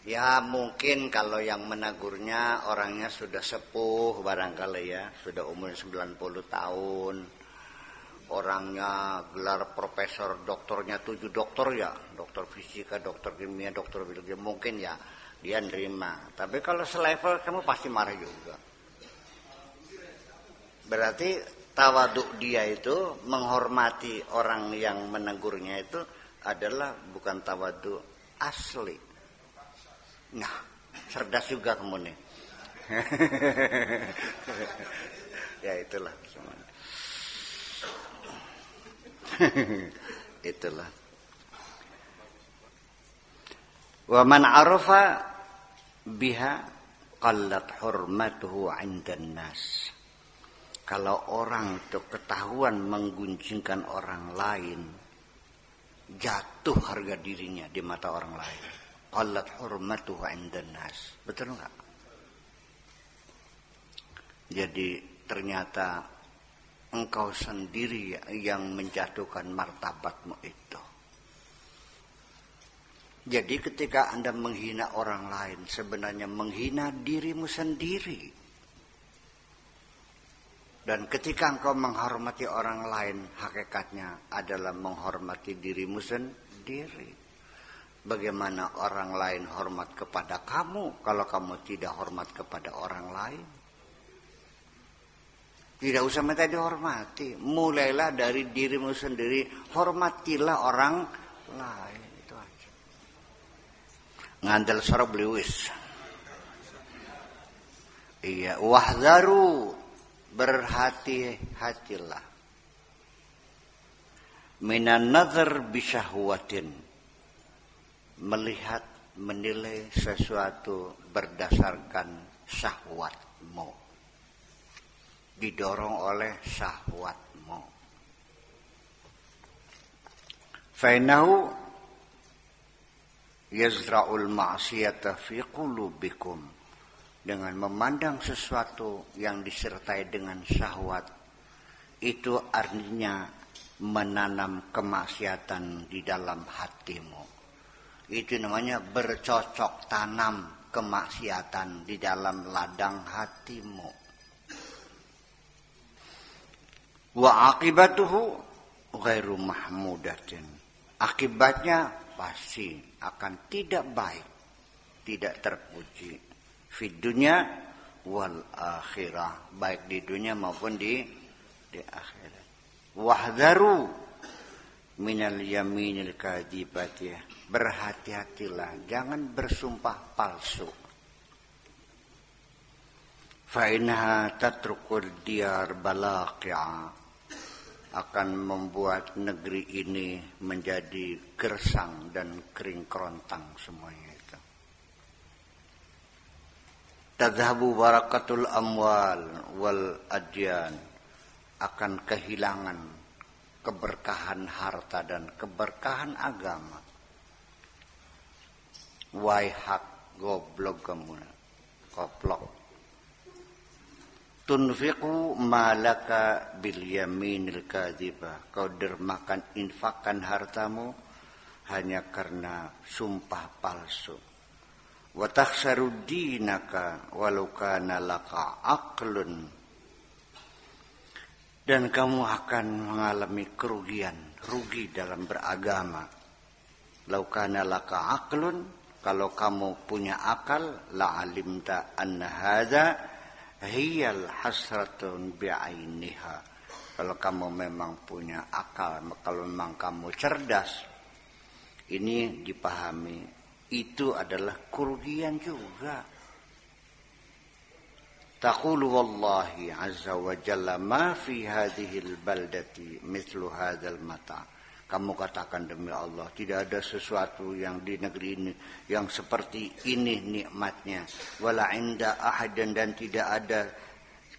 Ya mungkin kalau yang menegurnya orangnya sudah sepuh barangkali ya, sudah umur 90 tahun. Orangnya gelar profesor, doktornya 7 doktor ya, doktor fisika, doktor kimia, doktor biologi, mungkin ya dia nerima. Tapi kalau selevel kamu pasti marah juga. Berarti tawaduk dia itu menghormati orang yang menegurnya itu adalah bukan tawaduk asli. Nah, cerdas juga kamu nih. Ya itulah semuanya. Itulah. Wa man arafa biha qallat hurmatuhu 'indan nas. Kalau orang itu ketahuan menggunjingkan orang lain, jatuh harga dirinya di mata orang lain. qallat hurmatuhu 'indan nas. Betul enggak? Jadi ternyata engkau sendiri yang menjatuhkan martabatmu itu. Jadi ketika Anda menghina orang lain, sebenarnya menghina dirimu sendiri. Dan ketika engkau menghormati orang lain, hakikatnya adalah menghormati dirimu sendiri. Bagaimana orang lain hormat kepada kamu kalau kamu tidak hormat kepada orang lain? Tidak usah minta dihormati. Mulailah dari dirimu sendiri. Hormatilah orang lain. Itu aja. Ngandel sorok beliwis. Iya. Wahdaru. Berhati-hatilah. Minan nazar bisyahwatin. Melihat, menilai sesuatu berdasarkan syahwatmu. Didorong oleh syahwatmu. Fainahu yazra'ul ma'siyata fi qulubikum. Dengan memandang sesuatu yang disertai dengan syahwat, itu artinya menanam kemaksiatan di dalam hatimu. Itu namanya bercocok tanam kemaksiatan di dalam ladang hatimu. Wa akibatuhu ghairu mahmudatin. Akibatnya pasti akan tidak baik, tidak terpuji. Fid dunya wal akhirah, baik di dunia maupun di akhirat. Wahdharu minal yaminil kadhibati. Berhati-hatilah, jangan bersumpah palsu. Fa innaha tatrukul diyar balaqi'a. Akan membuat negeri ini menjadi gersang dan kering kerontang semuanya itu. Tadhabu barakatul amwal wal adyan. Akan kehilangan keberkahan harta dan keberkahan agama. Waihak goblok kamu, koplok. Tunfiqu malaka bil yaminil kadhibah. Kau dermakan, infakkan hartamu hanya karena sumpah palsu. Wa takhsaru dinaka walau kana laka aqlun. Dan kamu akan mengalami kerugian, rugi dalam beragama. Lau kana laka aqlun, kalau kamu punya akal, la alimta anna hadza hiyal hasratun bi'ainiha. Kalau kamu memang punya akal, kalau memang kamu cerdas, ini dipahami, itu adalah kerugian juga. Taqulu wallahi azza wa jalla ma fi hadhil baldati mithlu hadzal mata'. Kamu katakan demi Allah, tidak ada sesuatu yang di negeri ini yang seperti ini nikmatnya. Wala inda ahadan, dan tidak ada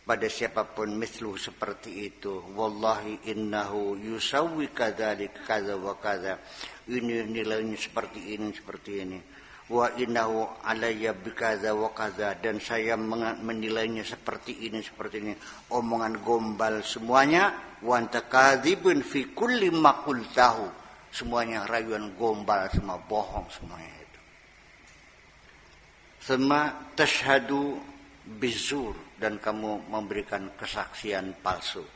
pada siapapun mislu seperti itu. Wallahi innahu yusawwi kadzalik kadza wa kadza. Ini nilainya seperti ini, seperti ini. Wa innahu alayya bikadza wa kadza, dan saya menilainya seperti ini, seperti ini. Omongan gombal semuanya. Wa anta kadzibun fi kulli ma qultahu. Semuanya rayuan gombal, semua bohong semuanya itu. Semua tashhadu bizur, dan kamu memberikan kesaksian palsu.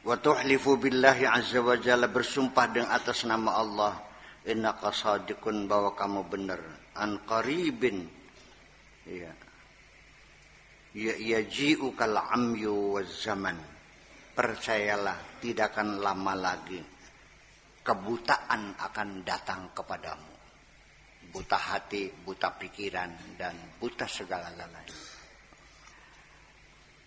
Wa tuhlifu billahi azza wa jalla, bersumpah dengan atas nama Allah, innaka shadiqun, bahwa kamu benar, an qaribin, ya yaji'ukal amyu waz zaman. Percayalah, tidak akan lama lagi kebutaan akan datang kepadamu. Buta hati, buta pikiran, dan buta segala-galanya.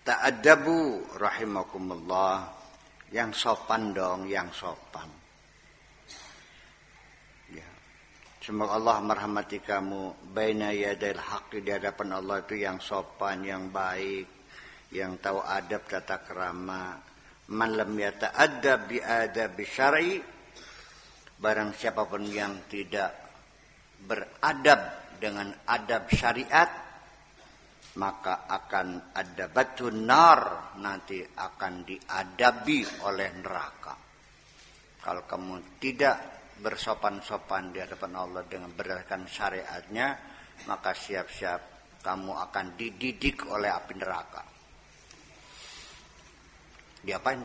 Ta'addabu rahimakumullah. Yang sopan dong, yang sopan. Ya. Semoga Allah merahmati kamu. Baina yadail haqqi, di hadapan Allah itu yang sopan, yang baik, yang tahu adab tata krama. Man lam yata'addab bi adabi syar'i Barang siapapun yang tidak beradab dengan adab syariat, maka akan adabatun nar, nanti akan diadabi oleh neraka. Kalau kamu tidak bersopan-sopan di hadapan Allah dengan berdasarkan syariatnya, maka siap-siap kamu akan dididik oleh api neraka. Diapain?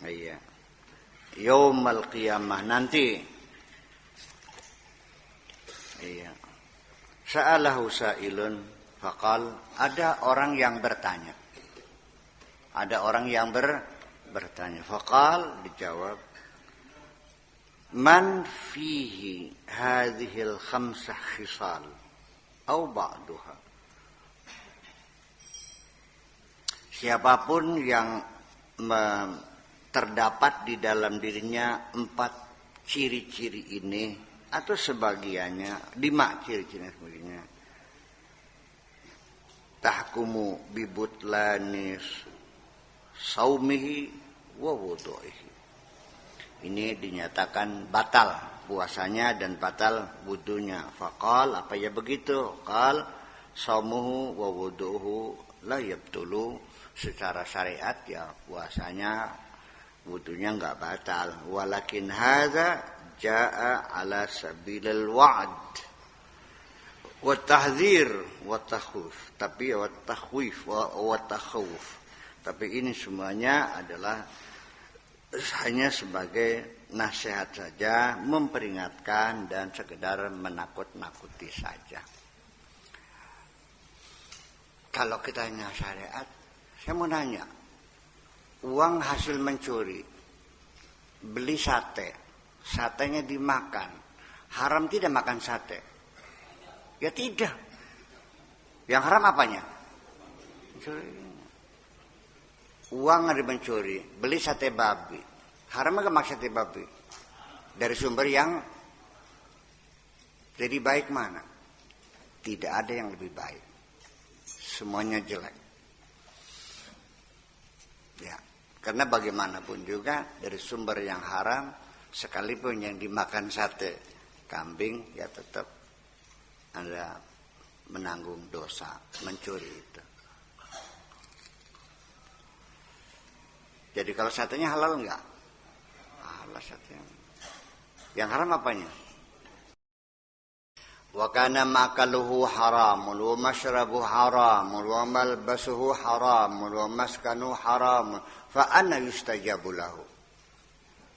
Iya. Yaumul qiyamah nanti. Iya. Sa'alahu sa'ilun faqal, ada orang yang bertanya. Ada orang yang bertanya. Faqal, dijawab, man fihi hadhil khamsah khisal au ba'duha. Siapapun yang terdapat di dalam dirinya 4 ciri-ciri ini atau sebagiannya, 5 ciri-ciri sebagainya, tahkumu bibutlanis saumihi wa wudu'ihi. Ini dinyatakan batal puasanya dan batal wudunya. Faqal, apa ya begitu? Qal saumuhu wa wudu'uhu la yabtulu. Secara syariat ya puasanya, wudunya enggak batal. Walakin hadza jaa ala sabilil wa'd wa tahdzir wa takhwif. Tapi wa takhwif wa takhawuf. Tapi ini semuanya adalah hanya sebagai nasihat saja, memperingatkan dan sekedar menakut-nakuti saja. Kalau kita hanya syariat, saya mau nanya, uang hasil mencuri, beli sate, satenya dimakan, haram tidak makan sate? Ya tidak. Yang haram apanya? Mencuri. Uang ada mencuri, beli sate babi, haram enggak makan sate babi? Dari sumber yang jadi baik mana? Tidak ada yang lebih baik, semuanya jelek. Ya, karena bagaimanapun juga dari sumber yang haram, sekalipun yang dimakan sate kambing, ya tetap Anda menanggung dosa mencuri itu. Jadi kalau satenya halal enggak? Halal satenya. Yang haram apanya? Wa kana makaluhu haramun wa mashrabuhu haramun wa malbasuhu haramun wa maskanu haramun fa anna yustajabu lahu.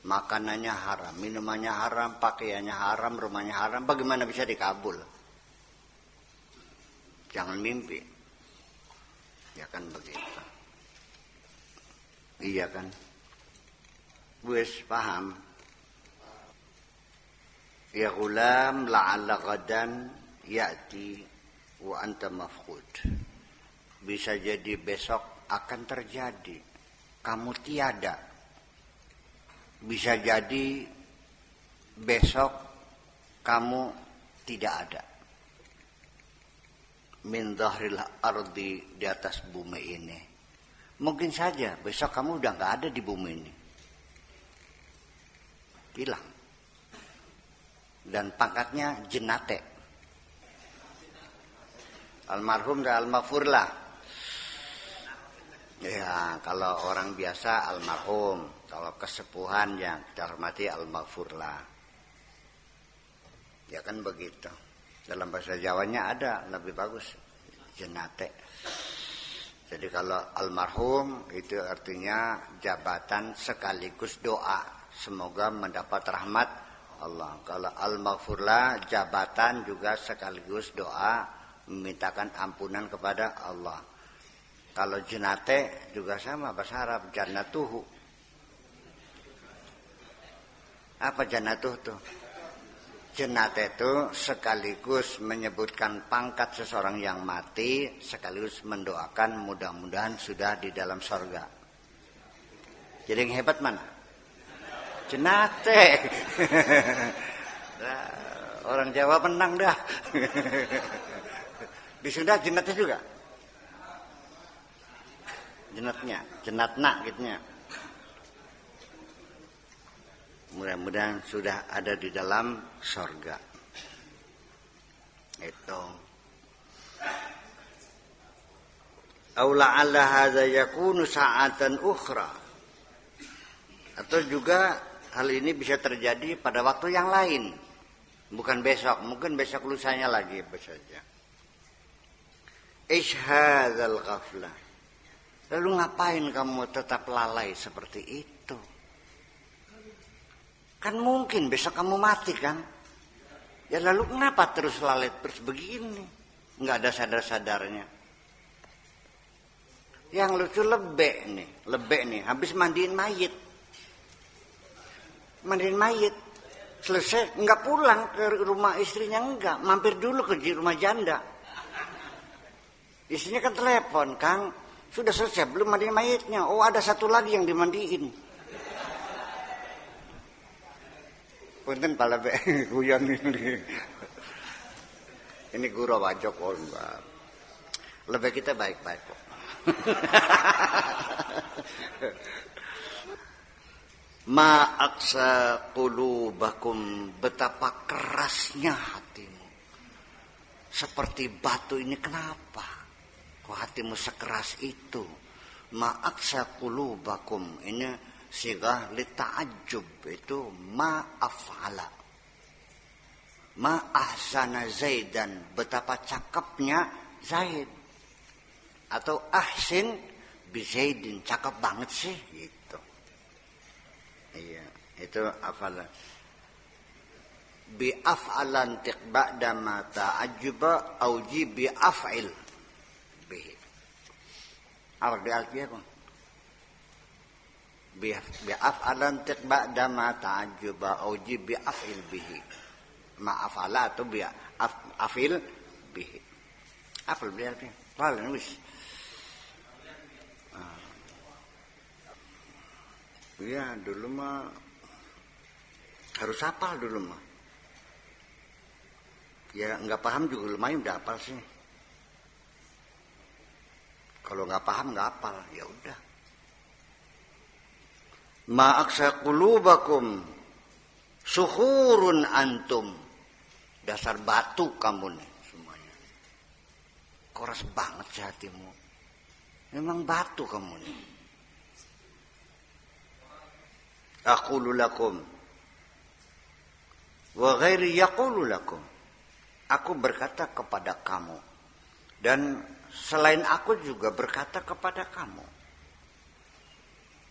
Makanannya haram, minumannya haram, pakaiannya haram, rumahnya haram, bagaimana bisa dikabul? Jangan mimpi. Ya kan begitu. Iya kan? Wes paham? Ya gulam la'alla qadan ya'ti wa anta mafqud. Bisa jadi besok akan terjadi, kamu tiada. Bisa jadi besok kamu tidak ada. Min dhahril ardi, di atas bumi ini. Mungkin saja besok kamu udah gak ada di bumi ini. Hilang. Dan pangkatnya jenate. Almarhum dan almaghfur lah. Ya, kalau orang biasa almarhum, kalau kesepuhan yang kita hormati almaghfur lah. Ya kan begitu. Dalam bahasa Jawanya ada lebih bagus, jenate. Jadi kalau almarhum itu artinya jabatan sekaligus doa, semoga mendapat rahmat Allah. Kalau al-maghfurlah jabatan juga sekaligus doa, memintakan ampunan kepada Allah. Kalau jenate juga sama bahasa Arab, jannatuhu. Apa jannatuh tuh? Jannate itu sekaligus menyebutkan pangkat seseorang yang mati, sekaligus mendoakan mudah-mudahan sudah di dalam surga. Jadi yang hebat mana? Jenate. Nah, orang Jawa menang dah. Di Sunda jenate juga. Jenatnya, jenatna gitunya. mudah-mudahan sudah ada di dalam surga. Itu. Aw la'alla hadza yakunu sa'atan ukhra. Atau juga hal ini bisa terjadi pada waktu yang lain. Bukan besok, mungkin besok lusanya lagi saja. Ish hadzal ghaflah. Lalu ngapain kamu tetap lalai seperti itu? Kan mungkin besok kamu mati kan? Ya lalu kenapa terus lalai terus begini? Nggak ada sadar-sadarnya. Yang lucu lebek nih, habis mandiin mayit. Selesai, nggak pulang ke rumah istrinya, enggak. Mampir dulu ke rumah janda. Istrinya kan telepon, Kang, sudah selesai, belum mandiin mayitnya. Oh, ada satu lagi yang dimandiin. Punten pala guyon ini. Ini guru wajok kok. Lebih kita baik-baik kok. Ma aksa qulubakum, betapa kerasnya hatimu. Seperti batu ini, kenapa? Kok hatimu sekeras itu? Ma aksa qulubakum, ini sigah li ta'ajjub, itu ma af'ala. Ma ahsana Zaidan, betapa cakepnya Zaid. Atau ahsin bi Zaidin, cakep banget sih gitu. Iya, itu afala. Bi af'alan tiqba'da ma ta'ajjuba auji bi af'il bihi. Apa di Alkitab? Bi af'alan tiqba'da ma ta'ajjuba auji bi af'il bihi. Ma af'ala atau bi af'il bihi. Apa di Alkitab? Lalu wis. Ya dulu mah harus hafal dulu mah. Ya nggak paham juga lumayan udah hafal sih. Kalau nggak paham nggak hafal, ya udah. Ma aksa qulubakum suhurun antum, dasar batu kamu nih semuanya. Keras banget sih hatimu. Memang batu kamu nih. Aqulu lakum wa ghairi yaqulu lakum. Aku berkata kepada kamu dan selain aku juga berkata kepada kamu.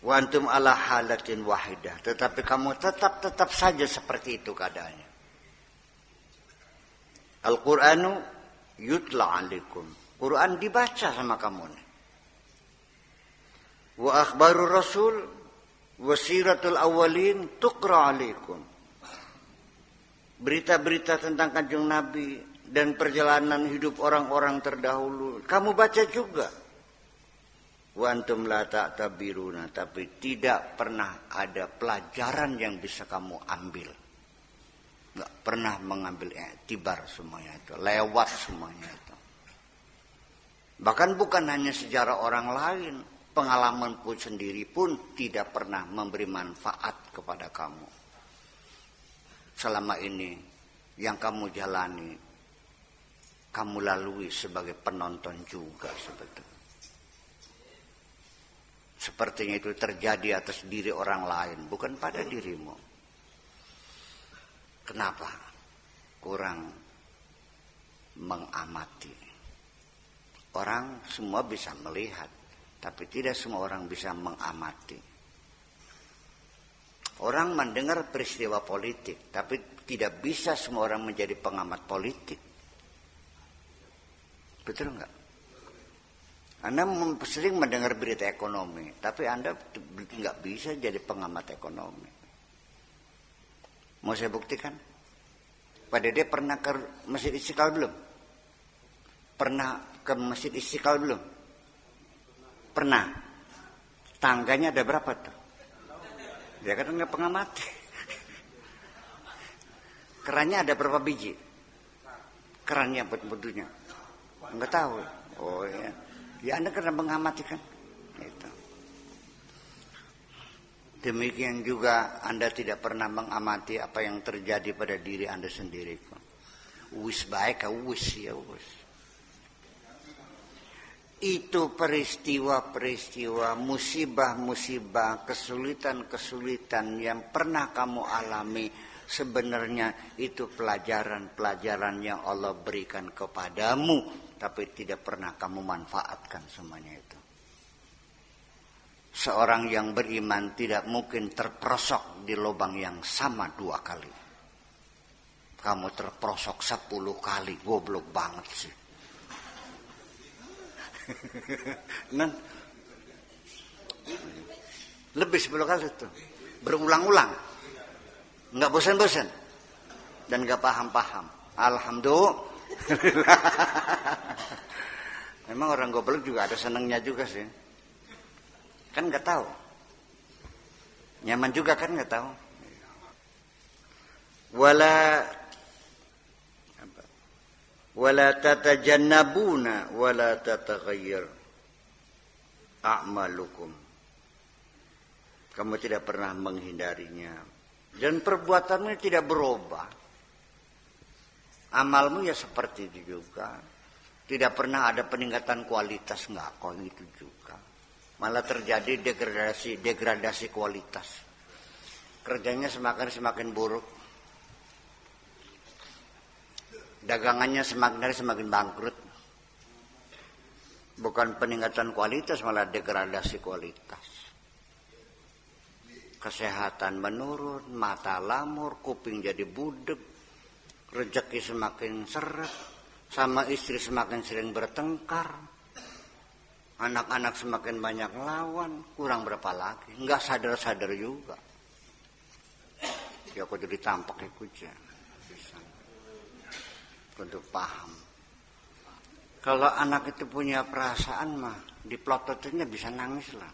Wa antum ala halatin wahidah, tetapi kamu tetap saja seperti itu keadaannya. Al-Qur'anu yutla alaikum. Quran dibaca sama kamu nih. Wa akhbarur rasul wasiratul awalin tuqra alaikum. Berita-berita tentang Kanjeng Nabi dan perjalanan hidup orang-orang terdahulu kamu baca juga. Wa antum la ta'tabiruna, tapi tidak pernah ada pelajaran yang bisa kamu ambil. Enggak pernah mengambil iktibar semuanya itu, lewat semuanya itu. Bahkan bukan hanya sejarah orang lain, pengalamanku sendiri pun tidak pernah memberi manfaat kepada kamu. Selama ini yang kamu jalani, kamu lalui sebagai penonton juga sebetulnya. Sepertinya itu terjadi atas diri orang lain, bukan pada dirimu. Kenapa? Kurang mengamati. Orang semua bisa melihat, tapi tidak semua orang bisa mengamati. Orang mendengar peristiwa politik, tapi tidak bisa semua orang menjadi pengamat politik. Betul enggak? Anda sering mendengar berita ekonomi, tapi Anda enggak bisa jadi pengamat ekonomi. Mau saya buktikan? Pak Dede pernah ke Masjid Istiqlal belum? Pernah ke Masjid Istiqlal belum? Pernah. Tangganya ada berapa tuh? Dia kan nggak pengamati. Kerannya ada berapa biji? Kerannya bentuknya? Nggak tahu. Oh ya. Ya Anda karena mengamati kan? Itu. Demikian juga Anda tidak pernah mengamati apa yang terjadi pada diri Anda sendiri. Wis baik, wis ya wis. Itu peristiwa-peristiwa, musibah-musibah, kesulitan-kesulitan yang pernah kamu alami, sebenarnya itu pelajaran-pelajaran yang Allah berikan kepadamu, tapi tidak pernah kamu manfaatkan semuanya itu. Seorang yang beriman tidak mungkin terperosok di lubang yang sama 2 kali. Kamu terperosok 10 kali, goblok banget sih. Lebih 10 kali itu, berulang-ulang, nggak bosan-bosan dan nggak paham-paham. Alhamdulillah. Memang orang goblok juga ada senangnya juga sih. Kan nggak tahu, nyaman juga kan nggak tahu. Wala tatajannabuna wala tataghayyar a'malukum. Kamu tidak pernah menghindarinya dan perbuatanmu tidak berubah. Amalmu ya seperti itu juga. Tidak pernah ada peningkatan kualitas, enggak kok itu juga. Malah terjadi degradasi kualitas. Kerjanya semakin buruk. Dagangannya semakin bangkrut. Bukan peningkatan kualitas, malah degradasi kualitas. Kesehatan menurun, mata lamur, kuping jadi budek, rezeki semakin seret, sama istri semakin sering bertengkar, anak-anak semakin banyak lawan, kurang berapa lagi, nggak sadar juga. Ya aku jadi tampak ikutnya. Untuk paham. Kalau anak itu punya perasaan mah diplototinnya bisa nangis lah.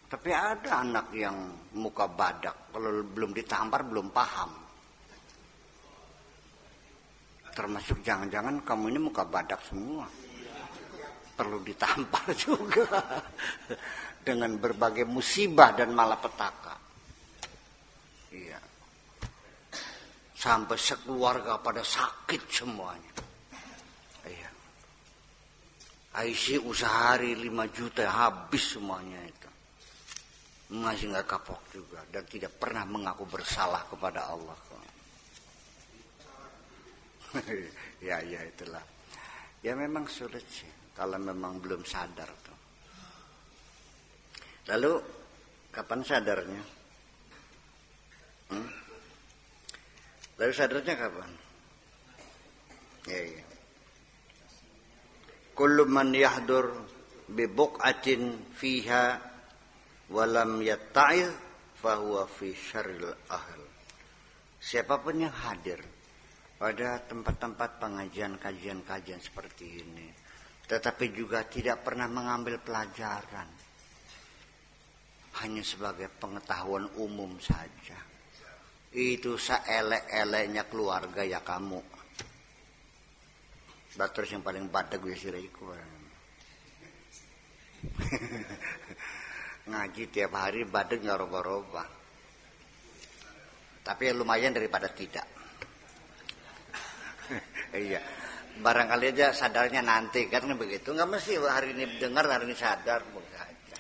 Tapi ada anak yang muka badak, kalau belum ditampar belum paham. Termasuk jangan-jangan kamu ini muka badak semua. Perlu ditampar juga dengan berbagai musibah dan malapetaka. Iya. Sampai sekeluarga pada sakit semuanya. Iya. IC usaha hari 5 juta habis semuanya itu. Masih nggak kapok juga dan tidak pernah mengaku bersalah kepada Allah. Ya itulah. Ya memang sulit sih kalau memang belum sadar tuh. Lalu kapan sadarnya? Lalu sadarnya kapan? Ya. Kullu man yahdur bi buq'atin fiha wa lam yatta'iz fa huwa fi syarril ahl. Siapapun yang hadir pada tempat-tempat pengajian, kajian seperti ini, tetapi juga tidak pernah mengambil pelajaran, hanya sebagai pengetahuan umum saja, itu seelek-eleknya keluarga ya kamu. Terus yang paling badak gue siraiku. Ngaji tiap hari badak nggak roba-roba. Tapi ya lumayan daripada tidak. Iya. Barangkali aja sadarnya nanti kan begitu. Nggak mesti hari ini dengar hari ini sadar saja.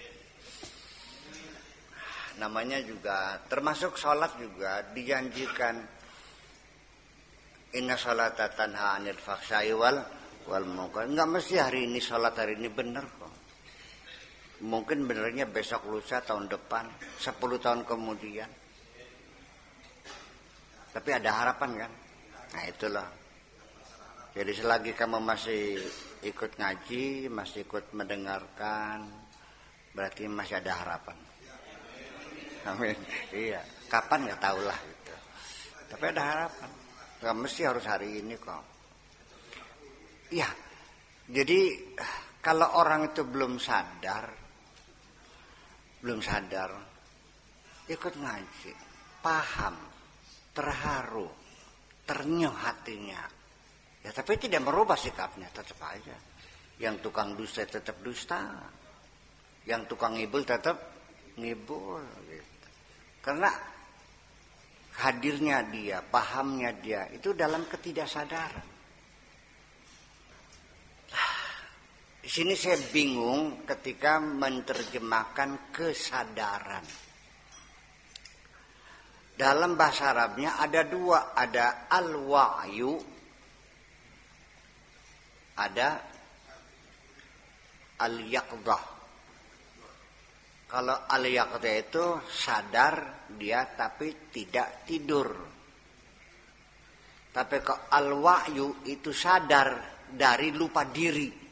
Namanya juga termasuk sholat juga dijanjikan. Inna sholata tanha anil fahsya'i wal munkar. Enggak mesti hari ini sholat hari ini benar kok. Mungkin benernya besok lusa tahun depan, 10 tahun kemudian. Tapi ada harapan kan? Nah itulah. Jadi selagi kamu masih ikut ngaji, masih ikut mendengarkan, berarti masih ada harapan. Amin. Iya. Kapan nggak tahu lah gitu. Tapi ada harapan. Gak mesti harus hari ini kok. Ya, jadi kalau orang itu belum sadar, ikut ngaji, paham, terharu, ternyuh hatinya. Ya tapi tidak merubah sikapnya, tetap aja. Yang tukang dusta tetap dusta, yang tukang ngibul tetap ngibul. Gitu. Karena hadirnya dia, pahamnya dia itu dalam ketidaksadaran. Di sini saya bingung ketika menerjemahkan kesadaran. Dalam bahasa Arabnya ada dua, ada al-wa'yu, ada al-yaqdah. Kalau al-yaqdah itu sadar dia tapi tidak tidur. Tapi kalau al-wa'yu itu sadar dari lupa diri.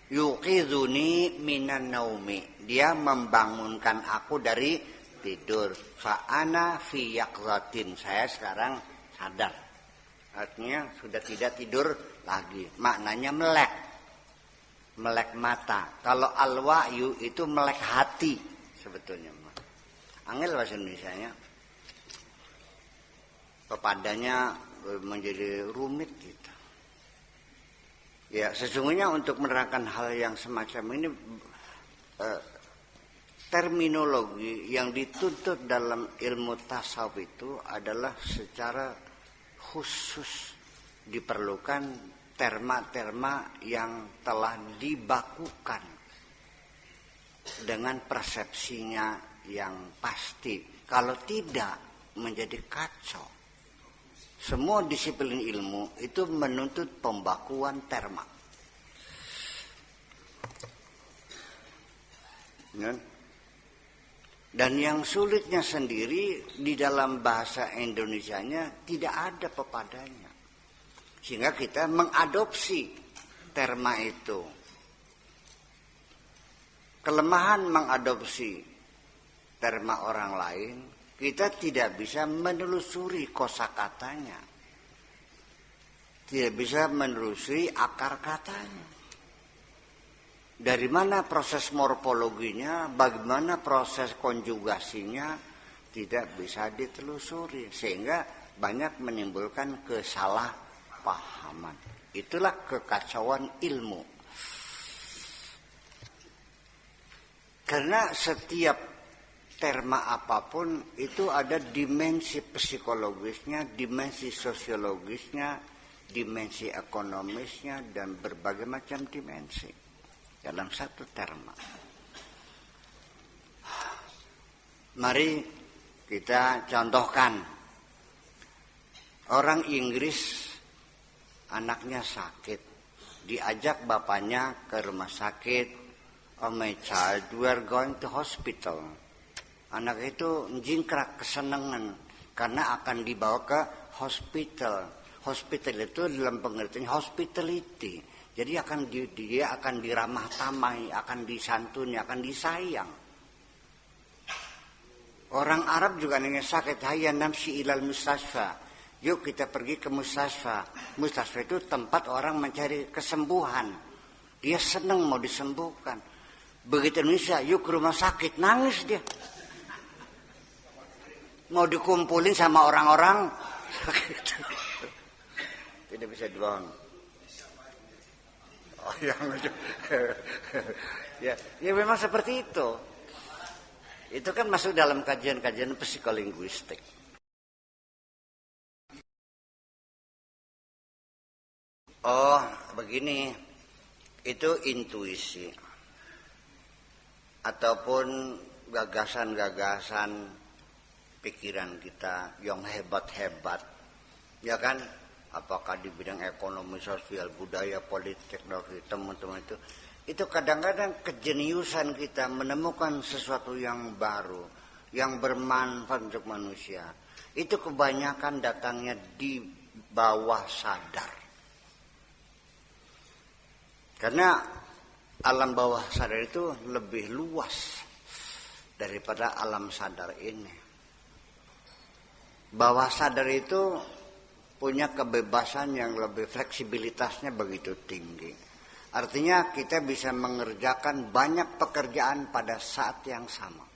Yuqidhuni minan naumi. Dia membangunkan aku dari tidur. Fa'ana fi yaqzatin. Saya sekarang sadar. Artinya sudah tidak tidur lagi. Maknanya melek. Melek mata. Kalau al-wa'yu itu melek hati sebetulnya. Angel bahasa Indonesianya. Pepadanya menjadi rumit gitu. Ya, sesungguhnya untuk menerangkan hal yang semacam ini terminologi yang dituntut dalam ilmu tasawuf itu adalah secara khusus diperlukan terma-terma yang telah dibakukan dengan persepsinya yang pasti. Kalau tidak menjadi kacau. Semua disiplin ilmu itu menuntut pembakuan terma. Dan yang sulitnya sendiri di dalam bahasa Indonesianya tidak ada pepadanya. Sehingga kita mengadopsi terma itu. Kelemahan mengadopsi terma orang lain, kita tidak bisa menelusuri kosakatanya. Tidak bisa menelusuri akar katanya. Dari mana proses morfologinya, bagaimana proses konjugasinya, tidak bisa ditelusuri. Sehingga banyak menimbulkan kesalahpahaman. Itulah kekacauan ilmu. Karena setiap terma apapun itu ada dimensi psikologisnya, dimensi sosiologisnya, dimensi ekonomisnya, dan berbagai macam dimensi dalam satu terma. Mari kita contohkan. Orang Inggris anaknya sakit, diajak bapaknya ke rumah sakit. Oh my child, we are going to hospital. Anak itu jingkrak kesenangan karena akan dibawa ke hospital. Hospital itu dalam pengertian hospitality. Jadi dia akan diramah tamai, akan disantuni, akan disayang. Orang Arab juga ingin sakit, hayya namshi ilal mustasfa. Yuk kita pergi ke mustasfa. Mustasfa itu tempat orang mencari kesembuhan. Dia senang mau disembuhkan. Begitu Indonesia, yuk ke rumah sakit, nangis dia. Mau dikumpulin sama orang-orang tidak bisa dibohong. Oh ya memang seperti itu. Itu kan masuk dalam kajian-kajian psikolinguistik. Oh begini, itu intuisi ataupun gagasan-gagasan pikiran kita yang hebat-hebat, ya kan? Apakah di bidang ekonomi, sosial, budaya, politik, teknologi, teman-teman itu kadang-kadang kejeniusan kita menemukan sesuatu yang baru, yang bermanfaat untuk manusia. Itu kebanyakan datangnya di bawah sadar. Karena alam bawah sadar itu lebih luas daripada alam sadar ini. Bawah sadar itu punya kebebasan yang lebih, fleksibilitasnya begitu tinggi. Artinya kita bisa mengerjakan banyak pekerjaan pada saat yang sama.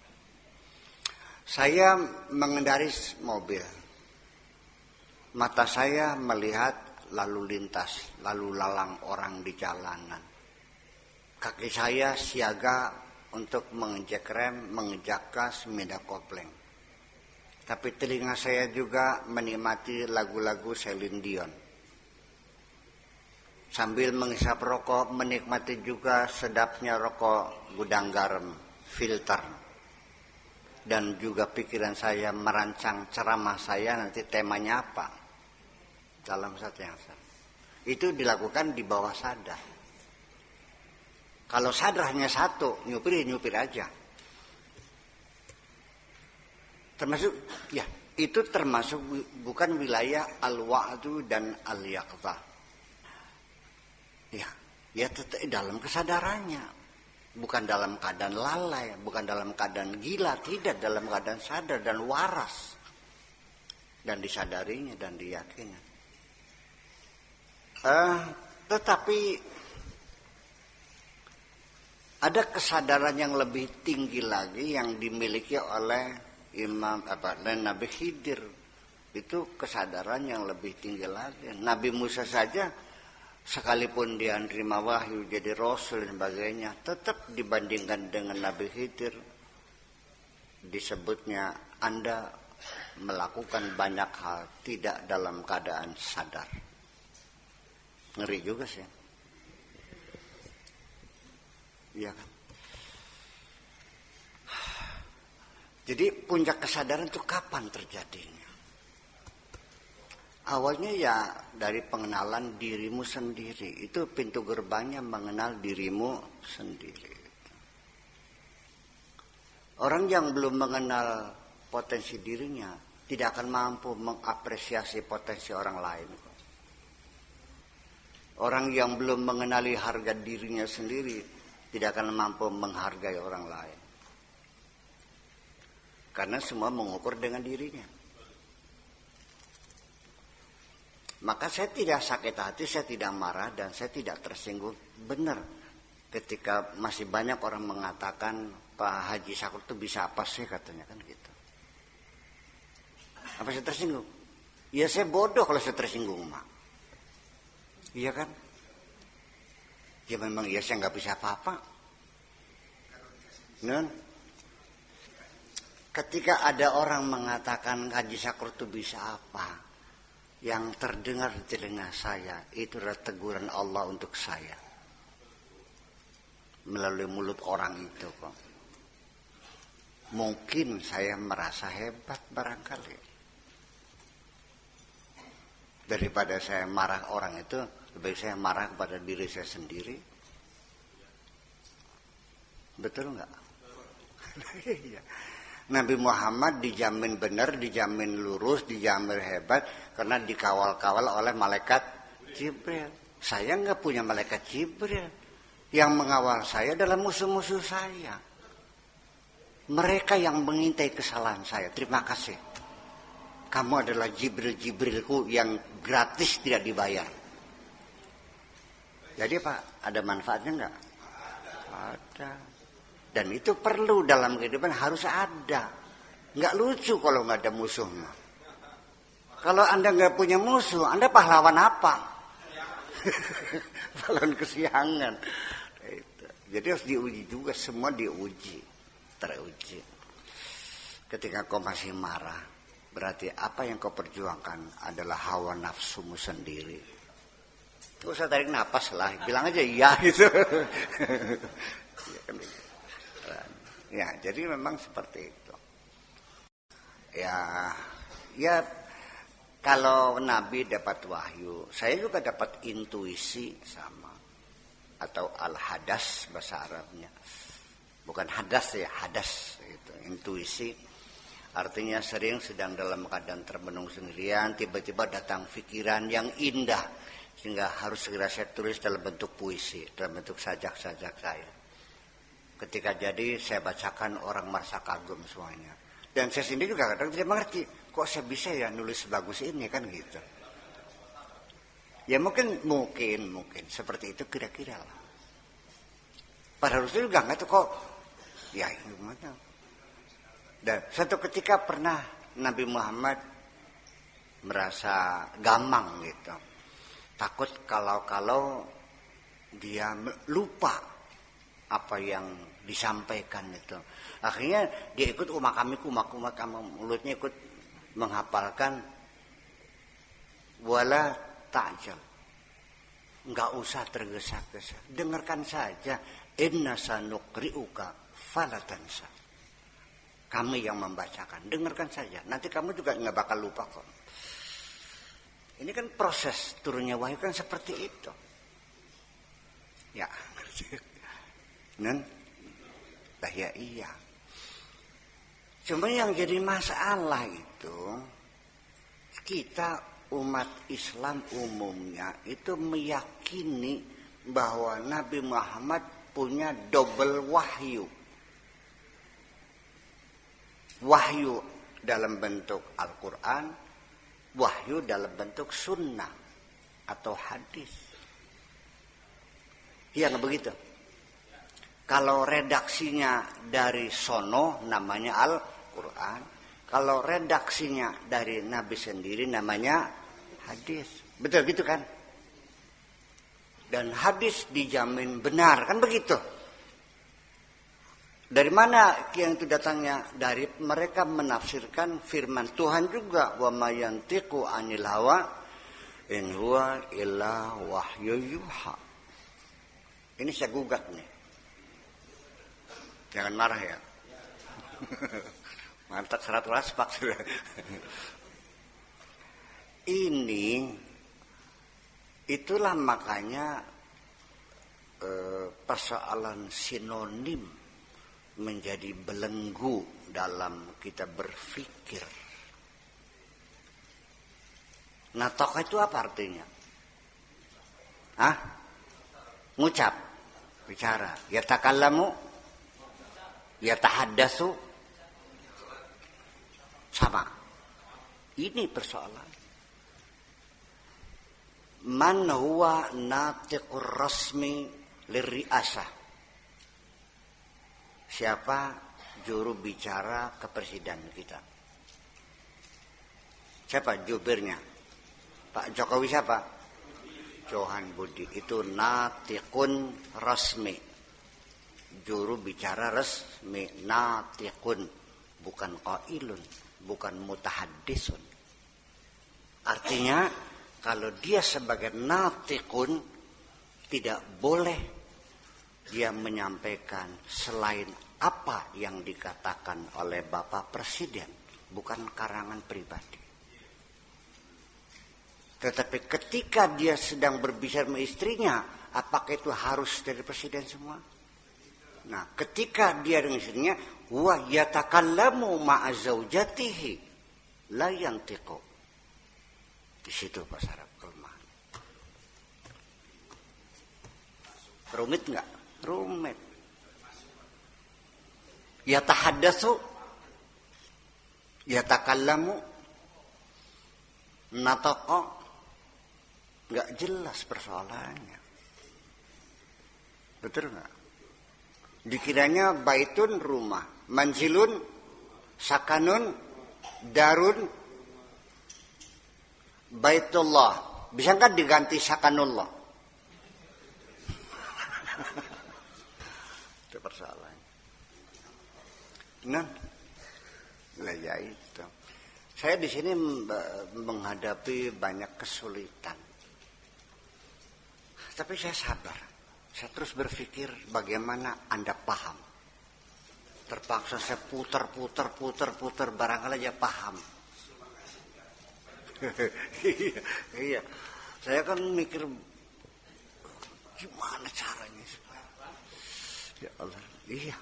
Saya mengendarai mobil. Mata saya melihat lalu lintas, lalu lalang orang di jalanan. Kaki saya siaga untuk menginjak rem, menginjak gas, mindah kopling. Tapi telinga saya juga menikmati lagu-lagu Celine Dion. Sambil menghisap rokok, menikmati juga sedapnya rokok gudang garam, filter. Dan juga pikiran saya merancang ceramah saya nanti temanya apa. Dalam satu yang sama. Itu dilakukan di bawah sadar. Kalau sadar hanya satu, nyupir aja. Termasuk, ya itu termasuk bukan wilayah al-wa'du dan al-yaqzah. Ya tetap dalam kesadarannya, bukan dalam keadaan lalai, bukan dalam keadaan gila, tidak, dalam keadaan sadar dan waras, dan disadarinya dan diyakini. Tetapi ada kesadaran yang lebih tinggi lagi yang dimiliki oleh Nabi Khidir. Itu kesadaran yang lebih tinggi lagi. Nabi Musa saja sekalipun dia menerima wahyu jadi rasul dan sebagainya, tetap dibandingkan dengan Nabi Khidir disebutnya Anda melakukan banyak hal tidak dalam keadaan sadar. Ngeri juga sih. Iya kan? Jadi puncak kesadaran itu kapan terjadinya? Awalnya ya dari pengenalan dirimu sendiri. Itu pintu gerbangnya, mengenal dirimu sendiri. Orang yang belum mengenal potensi dirinya tidak akan mampu mengapresiasi potensi orang lain. Orang yang belum mengenali harga dirinya sendiri tidak akan mampu menghargai orang lain. Karena semua mengukur dengan dirinya. Maka saya tidak sakit hati, saya tidak marah, dan saya tidak tersinggung. Benar, ketika masih banyak orang mengatakan Pak Haji Sakur itu bisa apa sih katanya kan gitu. Apa saya tersinggung? Ya saya bodoh kalau saya tersinggung, Mak. Iya kan? Ya memang ya saya nggak bisa apa-apa. Non? Ketika ada orang mengatakan Haji Sakur itu bisa apa? Yang terdengar di telinga saya itu adalah teguran Allah untuk saya melalui mulut orang itu kok. Mungkin saya merasa hebat barangkali. Daripada saya marah orang itu, lebih saya marah kepada diri saya sendiri. Betul nggak? Nabi Muhammad dijamin benar, dijamin lurus, dijamin hebat karena dikawal-kawal oleh malaikat Jibril. Saya nggak punya malaikat Jibril. Yang mengawal saya adalah musuh-musuh saya. Mereka yang mengintai kesalahan saya. Terima kasih. Kamu adalah Jibrilku yang gratis tidak dibayar. Jadi Pak, ada manfaatnya nggak? Ada. Dan itu perlu dalam kehidupan, harus ada. Nggak lucu kalau nggak ada musuh. Kalau Anda nggak punya musuh, Anda pahlawan apa? Pahlawan kesiangan. Jadi harus diuji juga, semua diuji, teruji. Ketika kau masih marah, berarti apa yang kau perjuangkan adalah hawa nafsumu sendiri. Gak usah tarik napas lah, bilang aja iya gitu. Ya, jadi memang seperti itu. Ya, kalau Nabi dapat wahyu, saya juga dapat intuisi sama, atau al-hadas bahasa Arabnya. Bukan hadas ya, hadas itu, intuisi. Artinya sering sedang dalam keadaan termenung sendirian, tiba-tiba datang pikiran yang indah, sehingga harus segera saya tulis dalam bentuk puisi, dalam bentuk sajak-sajak saya. Ketika jadi saya bacakan, orang merasa kagum semuanya. Dan saya sendiri juga kadang tidak mengerti, kok saya bisa ya nulis sebagus ini kan gitu. Ya mungkin seperti itu kira-kira lah. Pada Rasul juga nggak tahu kok, ya gimana. Dan satu ketika pernah Nabi Muhammad merasa gamang gitu, takut kalau dia lupa apa yang disampaikan itu. Akhirnya dia ikut kumak mulutnya ikut menghafalkan wala ta'jal. Enggak usah tergesa-gesa. Dengarkan saja. Inna sanuqri'uka falatansa. Kami yang membacakan. Dengarkan saja. Nanti kamu juga enggak bakal lupa kok. Ini kan proses turunnya wahyu kan seperti itu. Ya. Ya iya. Cuma yang jadi masalah itu kita umat Islam umumnya itu meyakini bahwa Nabi Muhammad punya double wahyu. Wahyu dalam bentuk Al-Quran, wahyu dalam bentuk sunnah atau hadis. Iya nggak begitu? Kalau redaksinya dari sono namanya Al-Quran. Kalau redaksinya dari Nabi sendiri namanya hadis. Betul gitu kan? Dan hadis dijamin benar. Kan begitu? Dari mana yang itu datangnya? Dari mereka menafsirkan firman Tuhan juga. Wa ma yantiqu 'anil hawa in huwa illa wahyu yuha. Ini saya gugat nih. Jangan marah ya. Mantap serat waspak sudah. Ini itulah makanya persoalan sinonim menjadi belenggu dalam kita berpikir. Natok itu apa artinya? Hah? Ngucap, bicara. Yatakallamu, yatahaddatsu, sama. Ini persoalan. Man huwa natiqur rasmi lirriasah. Siapa juru bicara kepresidenan kita? Siapa jubirnya? Pak Jokowi siapa? Johan Budi. Itu natiqun rasmi. Juru bicara resmi. Natiqun. Bukan qailun. Bukan mutahaddisun. Artinya kalau dia sebagai natiqun tidak boleh dia menyampaikan selain apa yang dikatakan oleh Bapak Presiden, bukan karangan pribadi. Tetapi ketika dia sedang berbicara sama istrinya, apakah itu harus dari Presiden semua? Nah, ketika dia dengan istrinya, wa yatakallamu ma'a zaujatihi la yantiqu. Di situ Pak Sarap kelemahan. Rumit enggak? Rumit. Yatahaddatsu, yatakallamu, nataqa, enggak jelas persoalannya. Betul enggak? Dikiranya baitun rumah, manzilun sakanun, darun baitullah. Bisa kan diganti sakanullah? Itu persoalan. Nah, ya itu. Saya di sini menghadapi banyak kesulitan. Tapi saya sabar. Saya terus berpikir bagaimana Anda paham. Terpaksa saya putar, barangkali aja paham. Iya. Saya kan mikir gimana caranya supaya. Ya Allah. Iya.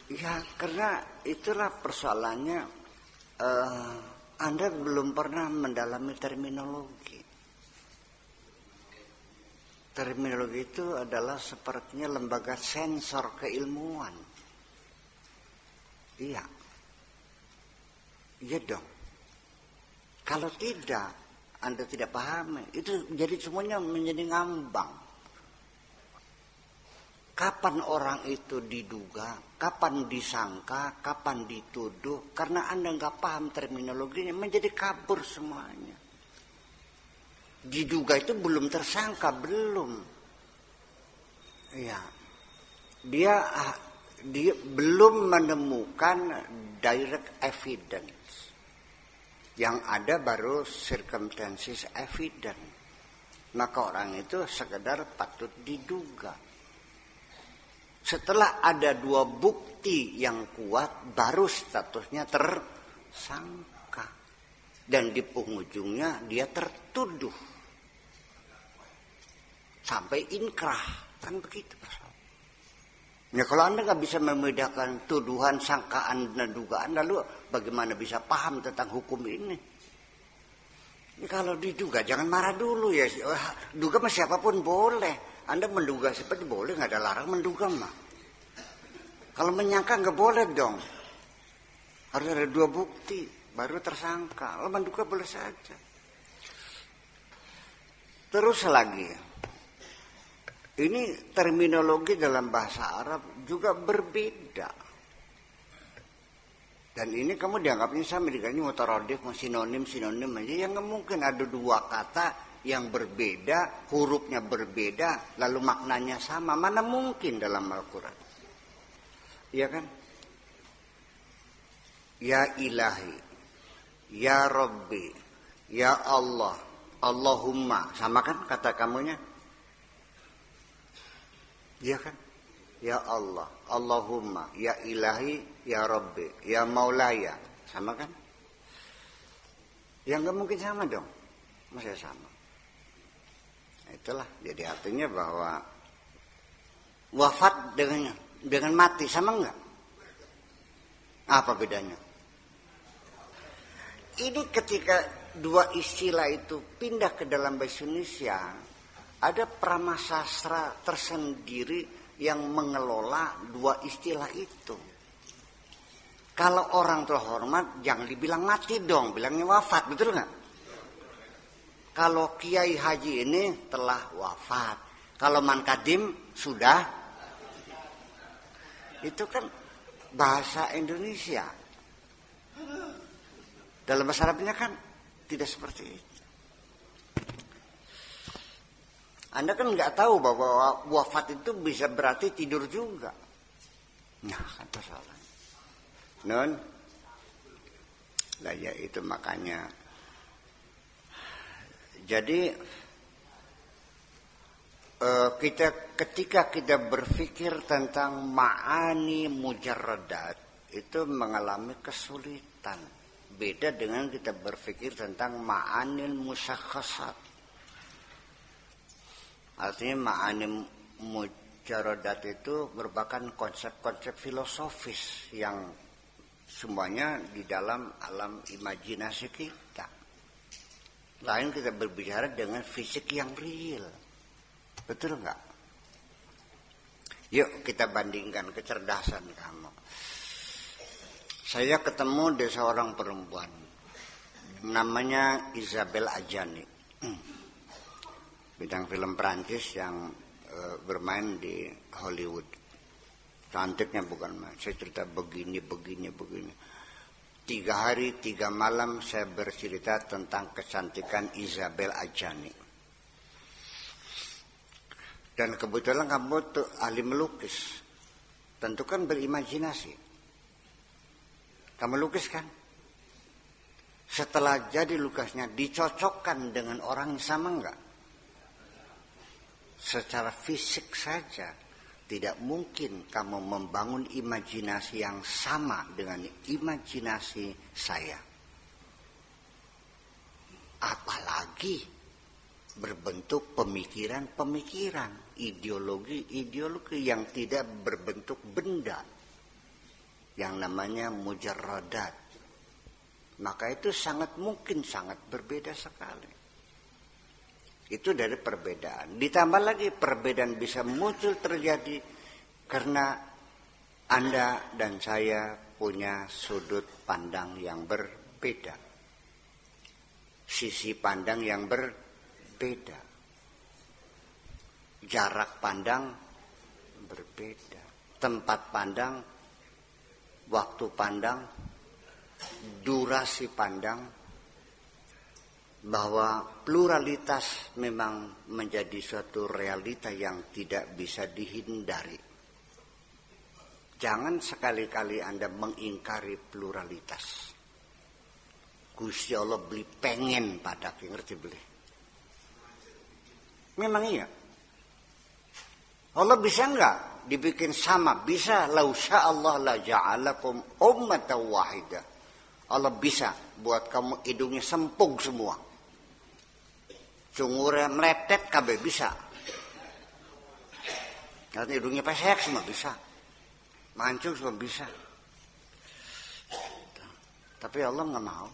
Iya, karena itulah persoalannya. Anda belum pernah mendalami terminologi. Terminologi itu adalah sepertinya lembaga sensor keilmuan. Iya. Iya dong. Kalau tidak, Anda tidak paham, itu jadi semuanya menjadi ngambang. Kapan orang itu diduga, kapan disangka, kapan dituduh, karena Anda nggak paham terminologinya, menjadi kabur semuanya. Diduga itu belum tersangka, belum. Ya, dia belum menemukan direct evidence. Yang ada baru circumstances evidence. Maka orang itu sekedar patut diduga. Setelah ada 2 bukti yang kuat, baru statusnya tersangka. Dan di penghujungnya dia tertuduh. Sampai inkrah. Kan begitu. Ya kalau Anda nggak bisa membedakan tuduhan, sangkaan, dan dugaan, lalu bagaimana bisa paham tentang hukum ini? Ya, kalau diduga jangan marah dulu ya. Duga mah siapapun boleh. Anda menduga seperti boleh, nggak ada larang menduga mah. Kalau menyangka nggak boleh dong. Harus ada 2 bukti baru tersangka. Kalau menduga boleh saja. Terus lagi, ini terminologi dalam bahasa Arab juga berbeda. Dan ini kamu dianggapnya sama dengan mutaradif, sinonim aja. Yang nggak mungkin ada 2 kata yang berbeda, hurufnya berbeda, lalu maknanya sama. Mana mungkin dalam Al-Quran? Iya kan? Ya ilahi, ya Rabbi, ya Allah, Allahumma. Sama kan kata kamunya? Iya kan? Ya Allah, Allahumma, ya ilahi, ya Rabbi, ya Maulaya. Sama kan? Ya nggak mungkin sama dong. Masih sama. Itulah, jadi artinya bahwa wafat dengan mati sama enggak? Apa bedanya? Ini ketika 2 istilah itu pindah ke dalam bahasa Indonesia, ada pramasastra tersendiri yang mengelola 2 istilah itu. Kalau orang terhormat jangan dibilang mati dong, bilangnya wafat, betul nggak? Kalau Kiai Haji ini telah wafat, kalau Man Kadim sudah, itu kan bahasa Indonesia. Dalam bahasa Arabnya kan tidak seperti itu. Anda kan nggak tahu bahwa wafat itu bisa berarti tidur juga. Nah, kan persoalan. Non, lah ya itu makanya. Jadi ketika kita berpikir tentang ma'ani mujarradat itu mengalami kesulitan. Beda dengan kita berpikir tentang ma'anil musyakhasat. Artinya ma'ani mujarradat itu merupakan konsep-konsep filosofis yang semuanya di dalam alam imajinasi kita. Lain kita berbicara dengan fisik yang real. Betul nggak? Yuk kita bandingkan kecerdasan kamu. Saya ketemu dengan seorang perempuan. Namanya Isabelle Adjani. Bintang film Perancis yang bermain di Hollywood. Cantiknya bukan main. Saya cerita begini. 3 hari 3 malam saya bercerita tentang kecantikan Isabelle Adjani. Dan kebetulan kamu tuh ahli melukis. Tentu kan berimajinasi. Kamu lukis kan? Setelah jadi lukasnya dicocokkan dengan orang yang sama enggak? Secara fisik saja tidak mungkin kamu membangun imajinasi yang sama dengan imajinasi saya. Apalagi berbentuk pemikiran, ideologi yang tidak berbentuk benda. Yang namanya mujarradat. Maka itu sangat mungkin sangat berbeda sekali. Itu dari perbedaan. Ditambah lagi perbedaan bisa muncul terjadi karena Anda dan saya punya sudut pandang yang berbeda. Sisi pandang yang berbeda. Jarak pandang berbeda. Tempat pandang, waktu pandang, durasi pandang bahwa pluralitas memang menjadi suatu realita yang tidak bisa dihindari. Jangan sekali-kali Anda mengingkari pluralitas. Gusti Allah beli pengen pada ngerti beli. Memang iya. Allah bisa enggak dibikin sama? Bisa. Lau sya'allah la ja'alakum ummatan wahidah. Allah bisa buat kamu hidungnya sempung semua. Cungurnya meletet kabeh bisa. Karena hidungnya pesek semua bisa. Mancung semua bisa. Tapi Allah enggak mau.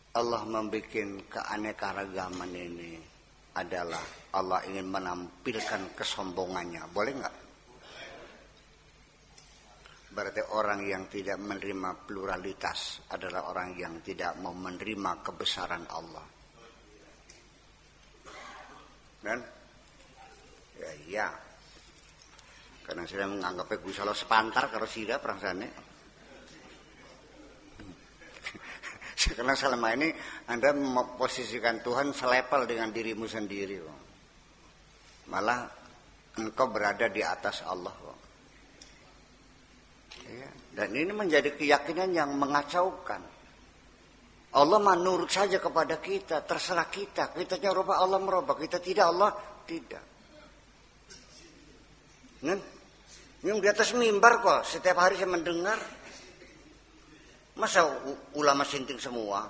Allah membuat keanekaragaman ini adalah Allah ingin menampilkan kesombongannya. Boleh enggak? Berarti orang yang tidak menerima pluralitas adalah orang yang tidak mau menerima kebesaran Allah. Dan ya iya. Karena saya menganggapnya Gusti Allah sepantar karo sira perasaannya. Karena selama ini Anda memposisikan Tuhan selepel dengan dirimu sendiri. Malah engkau berada di atas Allah. Ya, dan ini menjadi keyakinan yang mengacaukan. Allah menurut saja kepada kita, terserah kita. Kita merubah, Allah merubah. Kita tidak, Allah tidak. Ini di atas mimbar kok. Setiap hari saya mendengar. Masa ulama sinting semua?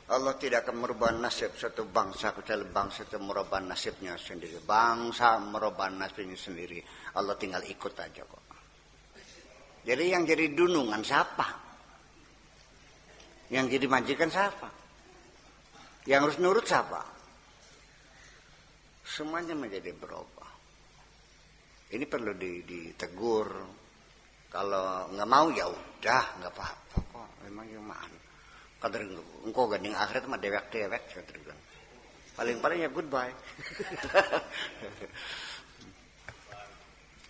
Allah tidak akan merubah nasib satu bangsa kecuali bangsa itu merubah nasibnya sendiri. Bangsa merubah nasibnya sendiri. Allah tinggal ikut aja kok. Jadi yang jadi dunungan siapa? Yang jadi majikan siapa? Yang harus nurut siapa? Semuanya menjadi berubah. Ini perlu ditegur. Kalau nggak mau ya udah, nggak apa-apa kok. Memang yang mana? Kadang engkau gandeng akhirat mah dewek-dewek kadang. Paling-paling ya goodbye.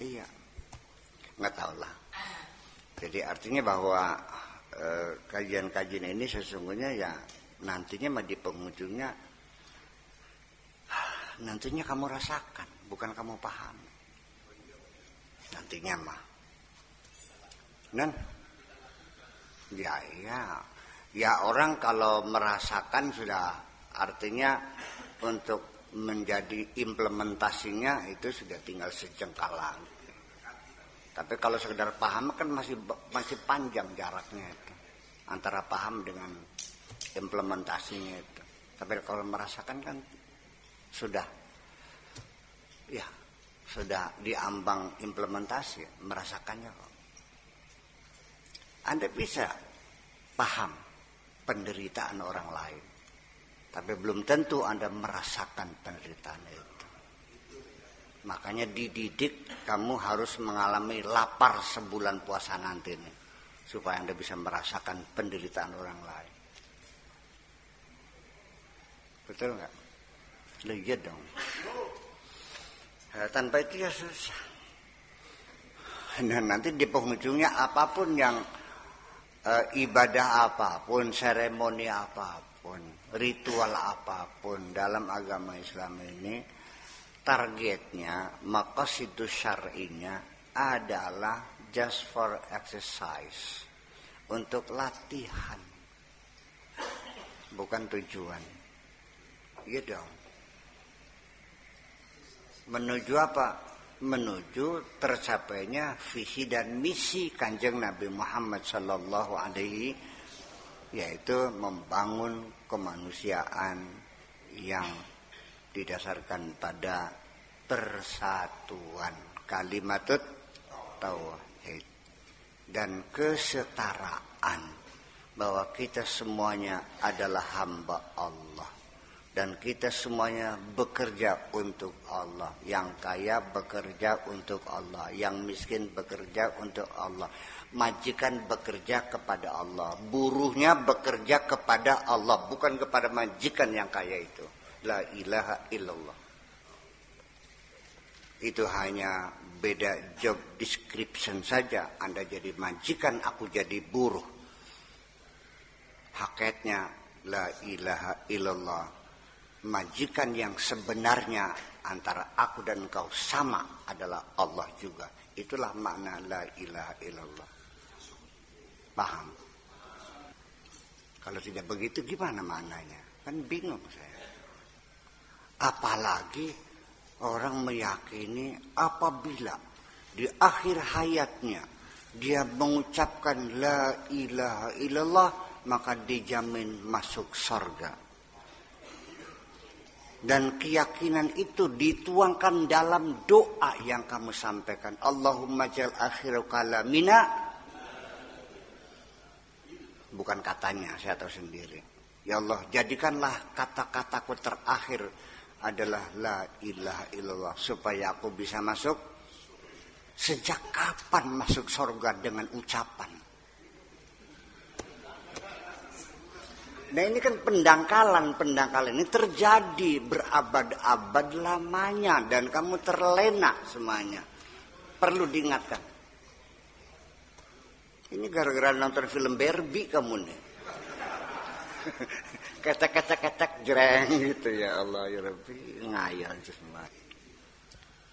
Iya. Nggak tahu lah. Jadi artinya bahwa kajian-kajian ini sesungguhnya ya nantinya mah di penghujungnya nantinya kamu rasakan, bukan kamu paham. Nantinya mah. Ya orang kalau merasakan sudah artinya untuk menjadi implementasinya itu sudah tinggal sejengkalan. Tapi kalau sekedar paham kan masih panjang jaraknya itu antara paham dengan implementasinya itu. Tapi kalau merasakan kan sudah diambang implementasi, merasakannya kok. Anda bisa paham penderitaan orang lain, tapi belum tentu Anda merasakan penderitaan itu. Makanya dididik kamu harus mengalami lapar sebulan puasa nanti nih, supaya Anda bisa merasakan penderitaan orang lain. Betul nggak? Lihat dong. Tanpa itu ya susah. Dan nanti di penghujungnya apapun yang ibadah apapun, seremoni apapun, ritual apapun dalam agama Islam ini, targetnya, maqasidus syar'inya adalah just for exercise, untuk latihan, bukan tujuan. Iya dong. Menuju apa? Menuju tercapainya visi dan misi Kanjeng Nabi Muhammad sallallahu alaihi, yaitu membangun kemanusiaan yang didasarkan pada persatuan, kalimatut tauhid, dan kesetaraan, bahwa kita semuanya adalah hamba Allah. Dan kita semuanya bekerja untuk Allah. Yang kaya bekerja untuk Allah. Yang miskin bekerja untuk Allah. Majikan bekerja kepada Allah. Buruhnya bekerja kepada Allah. Bukan kepada majikan yang kaya itu. La ilaha illallah. Itu hanya beda job description saja. Anda jadi majikan, aku jadi buruh. Hakikatnya la ilaha illallah. Majikan yang sebenarnya antara aku dan engkau sama adalah Allah juga. Itulah makna la ilaha illallah. Paham? Kalau tidak begitu gimana maknanya? Kan bingung saya. Apalagi orang meyakini apabila di akhir hayatnya dia mengucapkan la ilaha illallah, maka dijamin masuk surga. Dan keyakinan itu dituangkan dalam doa yang kamu sampaikan. Allahumma jal akhiru kalamina. Bukan katanya, saya tahu sendiri. Ya Allah, jadikanlah kata-kataku terakhir adalah la ilaha illallah, supaya aku bisa masuk. Sejak kapan masuk surga dengan ucapan? Nah ini kan pendangkalan ini terjadi berabad-abad lamanya dan kamu terlena semuanya. Perlu diingatkan. Ini gara-gara nonton film Barbie kamu nih. Ketek jreng gitu, ya Allah ya Rabbi, ngayal semua.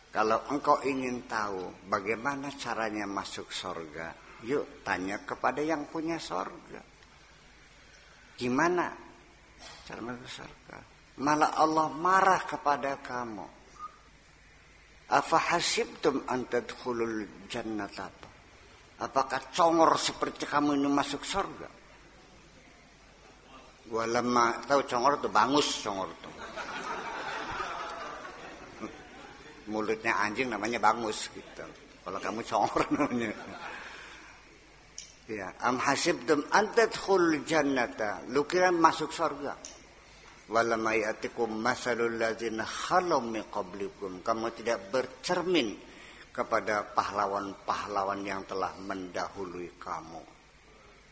Kalau engkau ingin tahu bagaimana caranya masuk surga, yuk tanya kepada yang punya surga. Gimana cara masuk surga? Malah Allah marah kepada kamu. Afa hasibtum an tadkhulul jannata? Apakah congor seperti kamu ini masuk surga? Gua lama tahu congor tuh bangus, congor tuh. Mulutnya anjing namanya bangus gitu. Kalau kamu congor namanya. Ya, am hasibtum an tadkhulul jannata? Lu kira masuk surga? Walamma ya'tikum masalul ladzina khalu min qablikum. Kamu tidak bercermin kepada pahlawan-pahlawan yang telah mendahului kamu.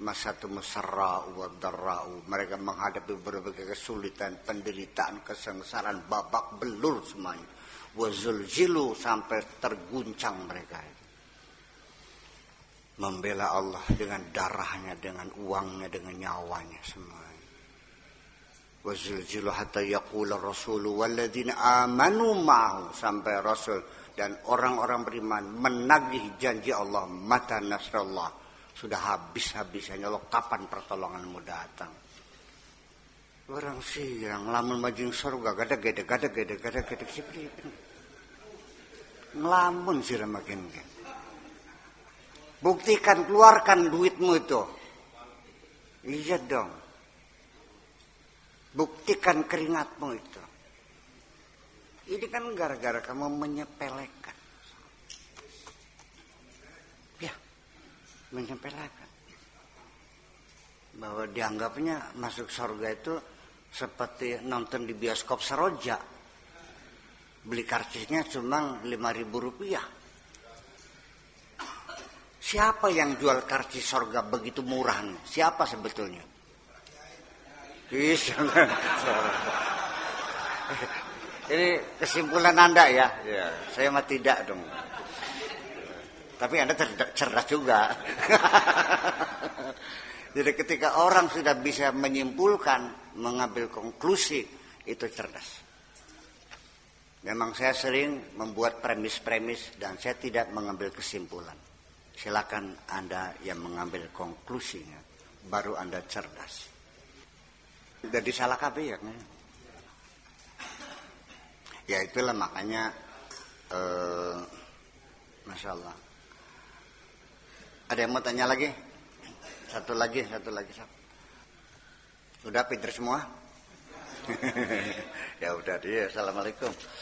Masatu musarra'u wa darra'u. Mereka menghadapi berbagai kesulitan, penderitaan, kesengsaraan, babak belur semuanya. Wa zulzilu, sampai terguncang mereka. Membela Allah dengan darahnya, dengan uangnya, dengan nyawanya semuanya. Wa zulzilu hatta yaqula rasulu walladzina amanu ma'ahu, sampai Rasul dan orang-orang beriman menagih janji Allah, mata nasrullah. Sudah habis-habisnya Allah, kapan pertolonganmu datang? Orang siang lamun majing surga gada-gede seperti itu. Ngelamun sih makin. Buktikan, keluarkan duitmu itu. Iya dong. Buktikan keringatmu itu. Ini kan gara-gara kamu menyepelekan. Menyepelekan bahwa dianggapnya masuk surga itu seperti nonton di bioskop seroja, beli karcisnya cuma Rp5.000. Siapa yang jual karcis surga begitu murah? Siapa sebetulnya? Ini kesimpulan Anda ya. Saya mah tidak dong. Tapi Anda cerdas juga. Jadi ketika orang sudah bisa menyimpulkan, mengambil konklusi, itu cerdas. Memang saya sering membuat premis-premis dan saya tidak mengambil kesimpulan. Silakan Anda yang mengambil konklusinya, baru Anda cerdas. Jadi salah kabeh ya. Ya itulah makanya Masya Allah. Ada yang mau tanya lagi? Satu lagi. Udah pinter semua? Ya udah dia. Assalamualaikum.